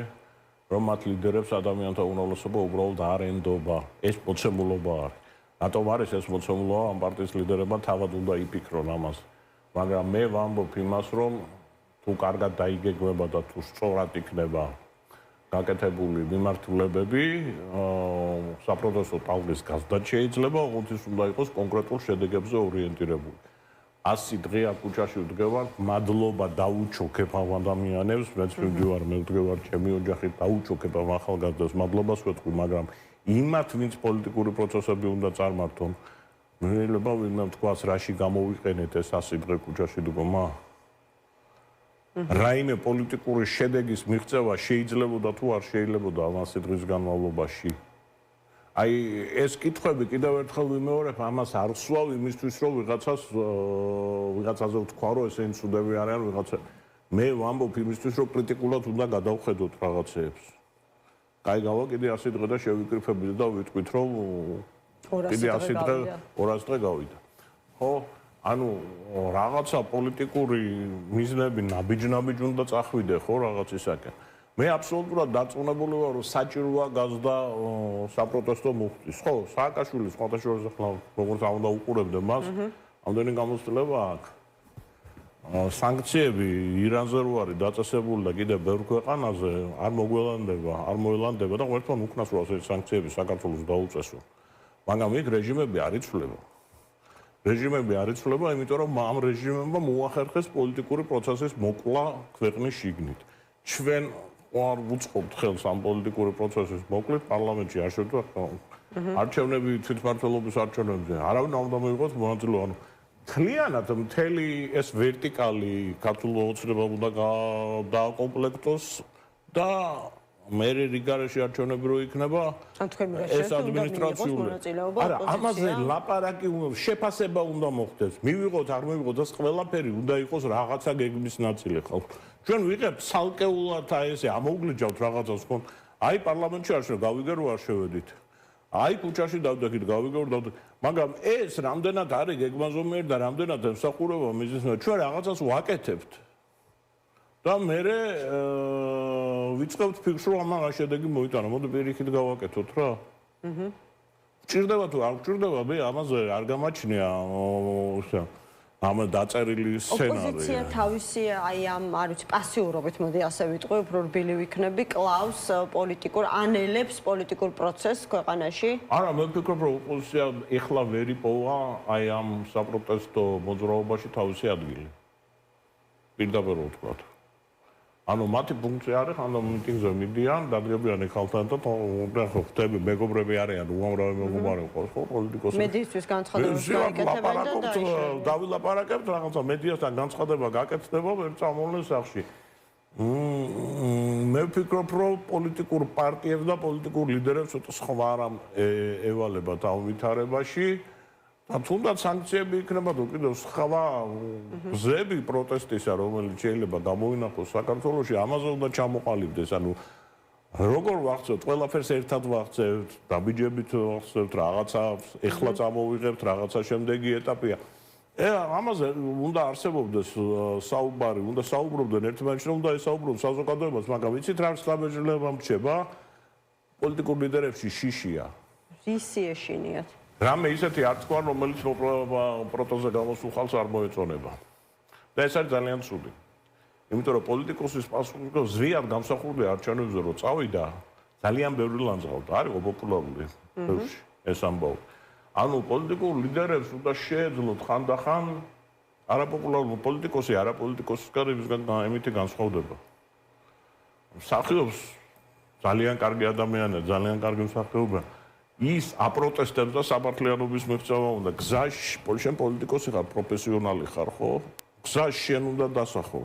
რომ მათ ლიდერებს ადამიანთა უმრავლესობა უბრალოდ არ ენდობა. ეს მოცემულობა არის. რატომ არის ეს მოცემულობა? ამ პარტიის ლიდერებმა თავად უნდა იფიქრონ ამას. მაგრამ მე ვამბობ იმას, რომ თუ კარგად დაიგეგმება და თუ სწორად იქნება გაკეთებული მიმართულებები, საპროტესტო ტალღის გაზრდაც შეიძლება, ოღონდ ის უნდა იყოს კონკრეტულ შედეგებზე ორიენტირებული. 100 დღეა ქუჩაში ვდგევარ, მადლობა დაუჩოქებ ამ ადამიანებს, მეც მივდივარ, მე ვდგევარ ჩემი ოჯახით, დაუჩოქებ ამ ახალგაზრდას, მადლობას ვეთქვი, მაგრამ იმათ ვინც პოლიტიკური პროცესები უნდა წარმართონ შეიძლება ვინმე თქვას რაში გამოვიყენეთ ეს 100 დღე ქუჩაში დგომა რაიმე პოლიტიკური შედეგის მიღწევა შეიძლებოდა თუ არ შეიძლებოდა ამ 100 დღის განმავლობაში აი ეს კითხვები კიდევ ერთხელ ვიმეორებ ამას არ ვსვავ იმისთვის რომ ვიღაცაზე ვთქვა რომ ესენი ცუდები არიან ვიღაცა მე ვამბობ იმისთვის რომ კრიტიკულად უნდა გადავხედოთ რაღაცეებს კაი გავა კიდე 100 დღე და შევიკრიფებით და ვიტყვით რომ კიდე 100 დღე 200 დღე გავიდა ხო ანუ რაღაცა პოლიტიკური მიზნები ნაბიჯ უნდა წახვიდე ხო რაღაცისაკენ მე აბსოლუტურად დარწმუნებული ვარ რომ საჭიროა გაზდა საპროტესტო მუხტის ხო სააკაშვილის სხვადასხვა ახლა როგორც უნდა უყურებდე მას ამდენი გამოცდილება აქვს სანქციები ირანზე რო არის დაწესებული და კიდე ბევრ ქვეყანაზე არ მოგველანდება და ყველგან უკნას რო ეს სანქციები საქართველოს დაუწესო მაგრამ იქ რეჟიმები არ იცვლება იმიტომ რომ ამ რეჟიმებმა მოახერხეს პოლიტიკური პროცესის მოკლა ქვეყნის შიგნით ჩვენ არ ვუწყობთ ხელს ამ პოლიტიკური პროცესის მოკლედ პარლამენტში არ შევდივართ არჩევნები თვითმმართველობის არჩევნებზე არავინ არ უნდა მოიღოს მონაწილეობა ანუ თლიანად მთელი ეს ვერტიკალი ქართულ ოცნებამ უნდა დააკომპლექტოს და მე რიგარეში არჩევნები რო იქნება ეს ადმინისტრაციული არა ამაზე ლაპარაკი შეფასება უნდა მოხდეს მივიღოთ არ მივიღოთ ეს ყველაფერი უნდა იყოს რაღაცა გეგმის ნაწილი ხო ჩვენ ვიღებთ ცალკეულად აი ესე ამოუგლიჯავთ რაღაცას ხო აი პარლამენტში არ გავიგე რომ არ შევედით აი ქუჩაში დავდექით გავიგე რომ დავდექით მაგრამ ეს რამდენად არის გეგმაზომიერი და რამდენად ემსახურება მიზნებს ჩვენ რაღაცას ვაკეთებთ და მე ვიწყებთ ფიქრს რომ ამან რა შედეგი მოიტანა მოდი პირიქით გავაკეთოთ რა ჭირდება თუ არ ჭირდება მე ამაზე არ გამაჩნია ამ დაწერილი სცენარი ოპოზიცია თავისი აი ამ არ ვიცი პასიურობით მოდი ასე ვიტყვი უფრო რბილი ვიქნები კლავს პოლიტიკურ ანელებს პოლიტიკურ პროცესს ქვეყანაში არა მე ვფიქრობ რომ ოპოზიცია ეხლა ვერ იპოვა აი ამ საპროტესტო მოძრაობაში თავისი ადგილი პირდაპირ ვთქვათ ანუ მათი ფუნქცია არის ანუ მიტინგზე მიდიან დადგებიან ხალხთან და ხდება მეგობრები არიან უამრავი მეგობარი ყავს ხო პოლიტიკოსები მედიისთვის განცხადებებს გააკეთებენ და დავილაპარაკებთ რაღაცა მედიასთან განცხადება გაკეთდება ერთ წამოვლენ სახში მე ვფიქრობ რომ პოლიტიკურ პარტიებს და პოლიტიკურ ლიდერებს ცოტა სხვა რამ ევალებათ ამ ვითარებაში და თუნდაც სანქციები იქნება თუ კიდევ სხვა გზები პროტესტისა რომელიც შეიძლება გამოვინახოს საქართველოში ამაზე უნდა ჩამოყალიბდეს ანუ როგორ ვახცევთ ყველაფერს ერთად ვახცევთ დაბიჯებით ვახცევთ რაღაცა ეხლა წამოვიღებთ რაღაცა შემდეგი ეტაპია ამაზე უნდა არსებობდეს საუბარი უნდა საუბრობდნენ ერთმანეთში რომ უნდა ესაუბრონ საზოგადოებას მაგრამ ვიცით რა სტრატეგიულება მრჩება პოლიტიკურ ლიდერებში შიშია რისი ეშინიათ რამე ისეთი არ თქვა რომელიც პროტოზე გამოსულ ხალხს არ მოეწონება და ეს არის ძალიან ცუდი იმიტომ რომ პოლიტიკოსის პასუხისმგებლობა ზვიად გამსახურდა არჩევნებზე რომ წავიდა ძალიან ბევრი ლანძღავდა არისო პოპულარული ეს ამბავი ანუ პოლიტიკურ ლიდერებს უნდა შეეძლოთ ხანდახან არაპოპულარული პოლიტიკოსი არაპოლიტიკოსისგან იმითი განსხვავდება მსახიობს ძალიან კარგი ადამიანია ძალიან კარგი მსახიობია ის აპროტესტებს და საპარტლიანობის მიღწევა უნდა გზაში შენ პოლიტიკოსი ხარ პროფესიონალი ხარ ხო გზაში შენ უნდა დასახო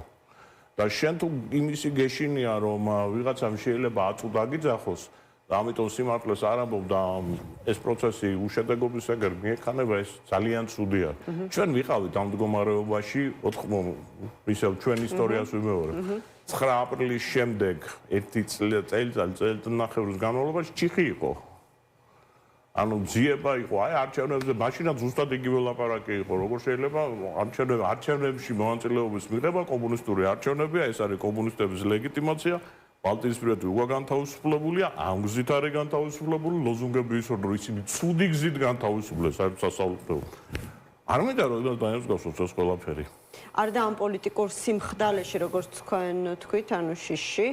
და შენ თუ იმისი გეშინია რომ ვიღაცამ შეიძლება აწუ დაგიძახოს და ამიტომ სიმართლეს არ ამბობ და ეს პროცესი უშედეგობისაგან მიექანება ეს ძალიან ცუდია ჩვენ ვიყავით ამ მდგომარეობაში ისევ ჩვენ ისტორიას ვიმეორებ 9 აპრილის შემდეგ ერთი წელიწადს განმავლობაში ჩიხი იყო ანუ ძიება იყო აი არჩევნებზე მაშინაც ზუსტად იგივე ლაპარაკი იყო როგორ შეიძლება არჩევნებში მონაწილეობის მიღება კომუნისტური არჩევნებია ეს არის კომუნისტების ლეგიტიმაცია ბალტიისპირეთი უკვე განთავისუფლებულია ამ გზით არის განთავისუფლებული ლოზუნგები ის რომ ისინი ცუდი გზით განთავისუფლეს საერთოდ სასწავლებლო არ მინდა რომ დაიწყოს ეს ყველაფერი არ და ამ პოლიტიკურ სიმხდალეში როგორც თქვენ თქვით ანუ შიში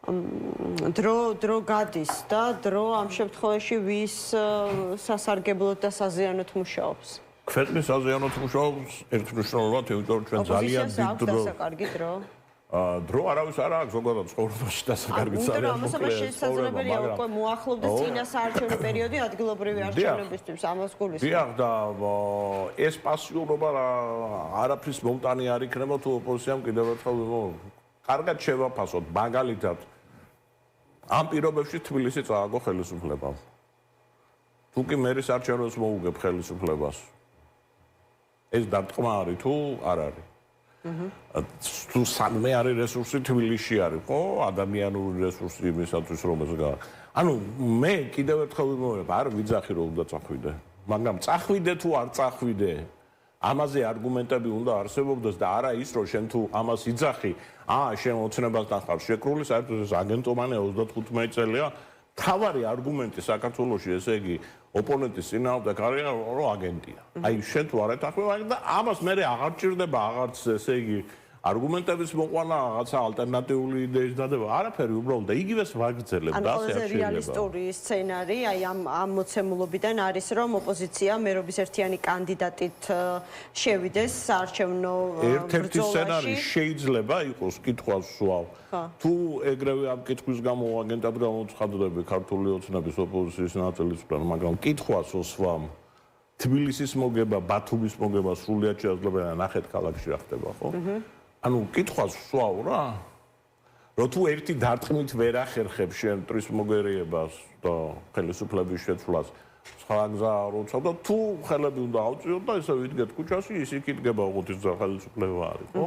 დრო გადის და დრო ამ შემთხვევაში ვის სასარგებლოდ და საზიანოდ მუშაობს ქვეყნის საზიანოდ მუშაობს ერთმნიშვნელოვნად იმიტომ რომ ჩვენ ძალიან დიდ დრო დრო არავის არ აქვს ზოგადად ცხოვრებაში და საკარგი ძალიან ამასობა შესაძლებელია უკვე მოახლოვდეს წინა საარჩევნო პერიოდი ადგილობრივი არჩევნებისთვის ამას გულისხმობ. დიახ და ეს პასიურობა არაფრის მომტანი არ იქნება თუ ოპოზიციამ კიდევ ერთხელ კარგად შევაფასოთ მაგალითად ამ პირობებში თბილისი წააგო ხელისუფლებამ. თუ კი მერის არჩევნებს მოუგებ ხელისუფლებას ეს დარტყმა არის თუ არ არის? თუ სამე არის რესურსი თბილისში არის ხო ადამიანური რესურსი იმისათვის რომ ეს ანუ მე კიდევ ერთხელ ვიმოვებ არ ვიძახი რომ უნდა წახვიდე მაგრამ წახვიდე თუ არ წახვიდე ამაზე არგუმენტები უნდა არსებობდეს და არა ის რომ შენ თუ ამას იძახი შენ ოცნებასთან ხარ შეკრული საერთოდ ეს აგენტომანე 35 წელია თავარი არგუმენტი საქართველოში ესე იგი ოპონენტის წინააღმდეგ არის რომ აგენტია. აი შენ თუ არ ეთანხმება და ამას მე აღარ ჭირდება აღარც ესე იგი არგუმენტების მოყვანა რაღაცა ალტერნატიული იდეის დადება არაფერი უბრალოდ და იგივეს ვაგრძელებ და ასე არ შეიძლება. რეალისტური სცენარი აი ამ მოცემულობიდან არის რომ ოპოზიცია მერობის ერთიანი კანდიდატით შევიდეს საარჩევნო ბრძოლაში. ერთ-ერთი სცენარი შეიძლება იყოს კითხვას სვავ. თუ ეგრევე ამ კითხვის გამო აგენტად გამოცხადდები ქართული ოცნების ოპოზიციის ნაწილისგან მაგრამ კითხვას ოსვამ თბილისის მოგება ბათუმის მოგება სრულიად შეაძლებელია ნახეთ ქალაქში რა ხდება ხო? ანუ კითხვას სვავ რა რომ თუ ერთი დარტყმით ვერ ახერხებ შენ ტრის მოგერიებას და ხელისუფლების შეცვლას სხვა გზა არ უცავ და თუ ხელები უნდა ავწიოთ და ესე ვიდგეთ ქუჩაში ის იქ იდგება ოღონდ ხელისუფლება არის ხო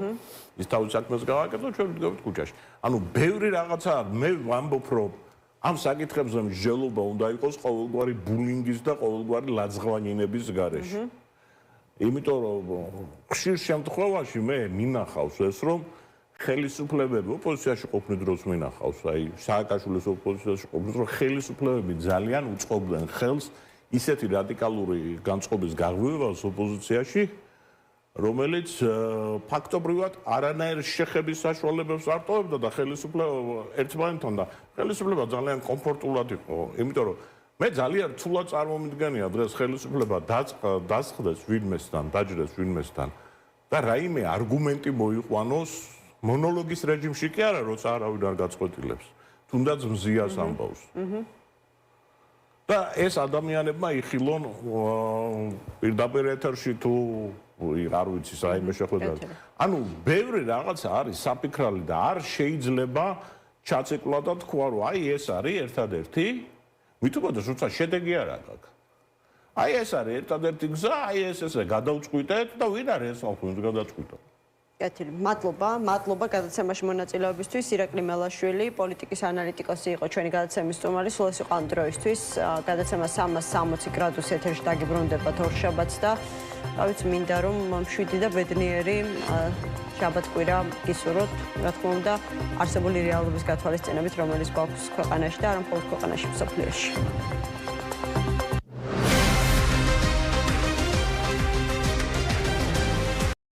ის თავის საქმეს გავაკეთო ჩვენ ვიდგებით ქუჩაში ანუ ბევრი რაღაცა მე ვამბობ რომ ამ საკითხებზე მსჯელობა უნდა იყოს ყოველგვარი ბულინგის და ყოველგვარი ლაძღვანინების გარეშე იმიტომ რომ ხშირ შემთხვევაში მე მინახავს ეს რომ ხელისუფლებები ოპოზიციაში ყოფნის დროს მინახავს აი სააკაშვილის ოპოზიციაში ყოფნის დროს ხელისუფლებები ძალიან უწყობდნენ ხელს ისეთი რადიკალური განწყობის გაღვივებას ოპოზიციაში რომელიც ფაქტობრივად არანაირ შეხების საშუალებებს არ ტოვებდა და ხელისუფლება ერთმანეთთან და ხელისუფლება ძალიან კომფორტულად იყო იმიტომ რომ მე ძალიან რთულად წარმომიდგენია დღეს ხელისუფლება დასხდეს ვინმესთან დაჯდეს ვინმესთან და რაიმე არგუმენტი მოიყვანოს მონოლოგის რეჟიმში კი არა როცა არავინ არ გაწყვეტილებს თუნდაც მზიას ამბავს და ეს ადამიანებმა იხილონ პირდაპირ ეთერში თუ არ ვიცი საიმე შეხვედრა ანუ ბევრი რაღაცა არის საფიქრალი და არ შეიძლება ჩაცეკლა და თქვა რომ აი ეს არის ერთადერთი მithubodes როცა შედეგი არ აქვს აი ეს არის ერთადერთი გზა აი ესე გადავწყვიტეთ და ვინ არის ეს ალბათ გადაწყვიტა კეთილი მადლობა გადაცემაში მონაწილეობისთვის ირაკლი მელაშვილი პოლიტიკის ანალიტიკოსი იყო ჩვენი გადაცემის სტუმარი სულ ეს იყო ამ დროისთვის გადაცემა 360 გრადუსი ეთერში დაგიბრუნდებათ ორშაბათს და რა ვიცი მინდა რომ მშვიდი და ბედნიერი შაბათ-კვირა გისურვოთ რა თქმა უნდა არსებული რეალობის გათვალისწინებით რომელიც გვაქვს ქვეყანაში და არა მხოლოდ ქვეყანაში მსოფლიოში